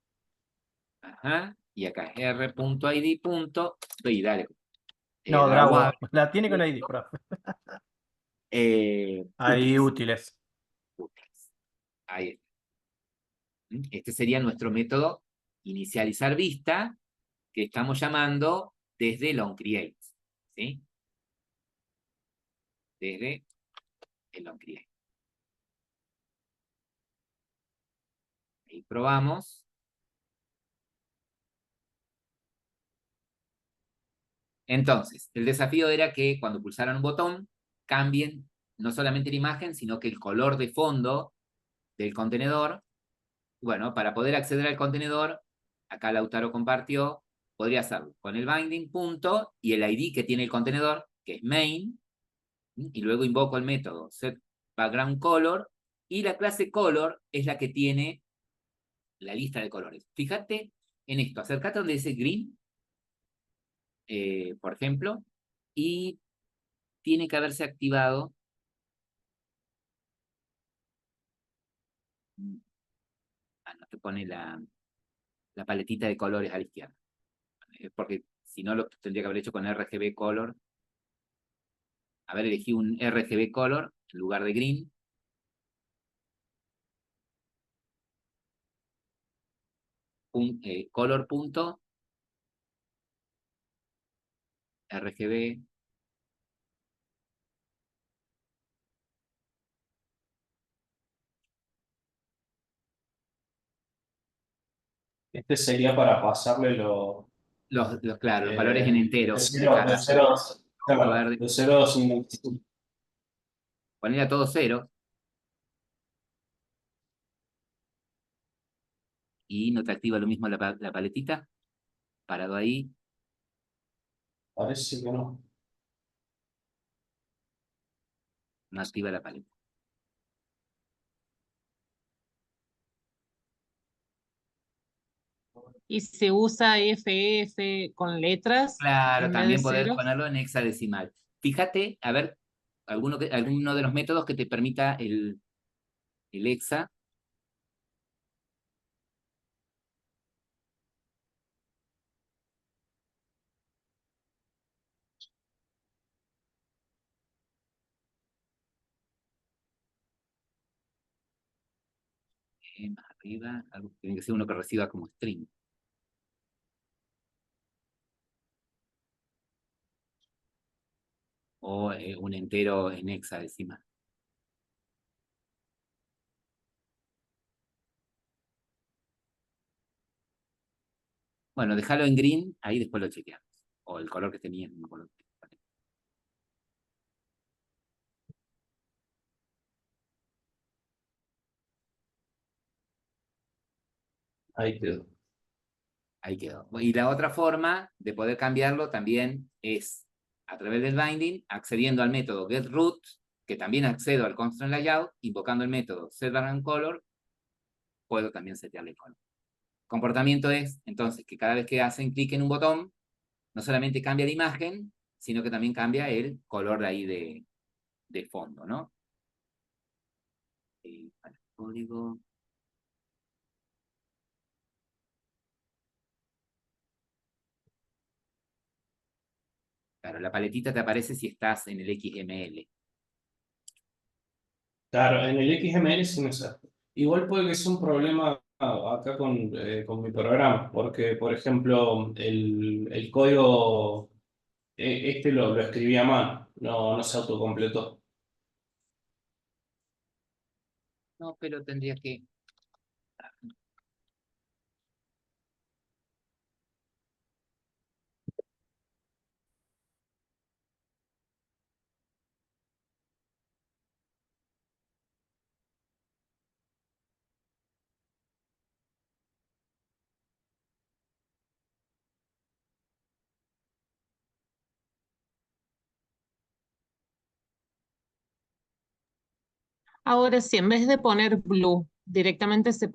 A: ajá, y acá r.id, punto, y dale,
D: No,
A: drawable,
D: La tiene con ID, profe. Ahí
A: útiles,
D: útiles.
A: útiles. Ahí está. Este sería nuestro método inicializar vista, que estamos llamando desde el onCreate, ¿sí? Desde el onCreate. Ahí probamos. Entonces, el desafío era que cuando pulsaran un botón, cambien no solamente la imagen, sino que el color de fondo del contenedor. Bueno, para poder acceder al contenedor, acá Lautaro compartió, podría hacerlo con el binding punto y el ID que tiene el contenedor, que es main, y luego invoco el método set background color, y la clase color es la que tiene la lista de colores. Fíjate en esto, acércate donde dice green, por ejemplo, y tiene que haberse activado. No te pone la paletita de colores a la izquierda. Porque si no lo tendría que haber hecho con RGB color. A ver, elegí un RGB color en lugar de green. Color punto. RGB.
F: Este sería para pasarle
A: Claro, los valores en enteros de
F: de
A: cada
F: ceros,
A: fondo
F: claro,
A: verde.
F: de ceros sin-
A: Poner a todo cero. Y no te activa lo mismo la paletita. Parado ahí.
F: Parece que no.
A: No activa la paleta.
G: Y se usa FF con letras
A: Claro,
G: en vez de
A: también podés
G: ceros.
A: ponerlo en hexadecimal. Fíjate, a ver, alguno de los métodos que te permita el hexa. Más arriba, tiene que ser uno que reciba como string. O un entero en hexadecimal. Bueno, déjalo en green, ahí después lo chequeamos. O el color que tenía, no me acuerdo.
F: Ahí quedó.
A: Ahí quedó. Y la otra forma de poder cambiarlo también es a través del binding, accediendo al método getRoot, que también accedo al constraint layout, invocando el método setBackgroundColor, puedo también setearle el color. Comportamiento es, entonces, que cada vez que hacen clic en un botón, no solamente cambia la imagen, sino que también cambia el color de ahí de fondo, ¿no? Para el código. Claro, la paletita te aparece si estás en el XML.
F: Claro, en el XML sí me sale. Igual puede que sea un problema acá con mi programa, porque, por ejemplo, el código, este lo escribí a mano, no se autocompletó.
A: No, pero tendría que...
G: Ahora sí, en vez de poner blue, directamente se pone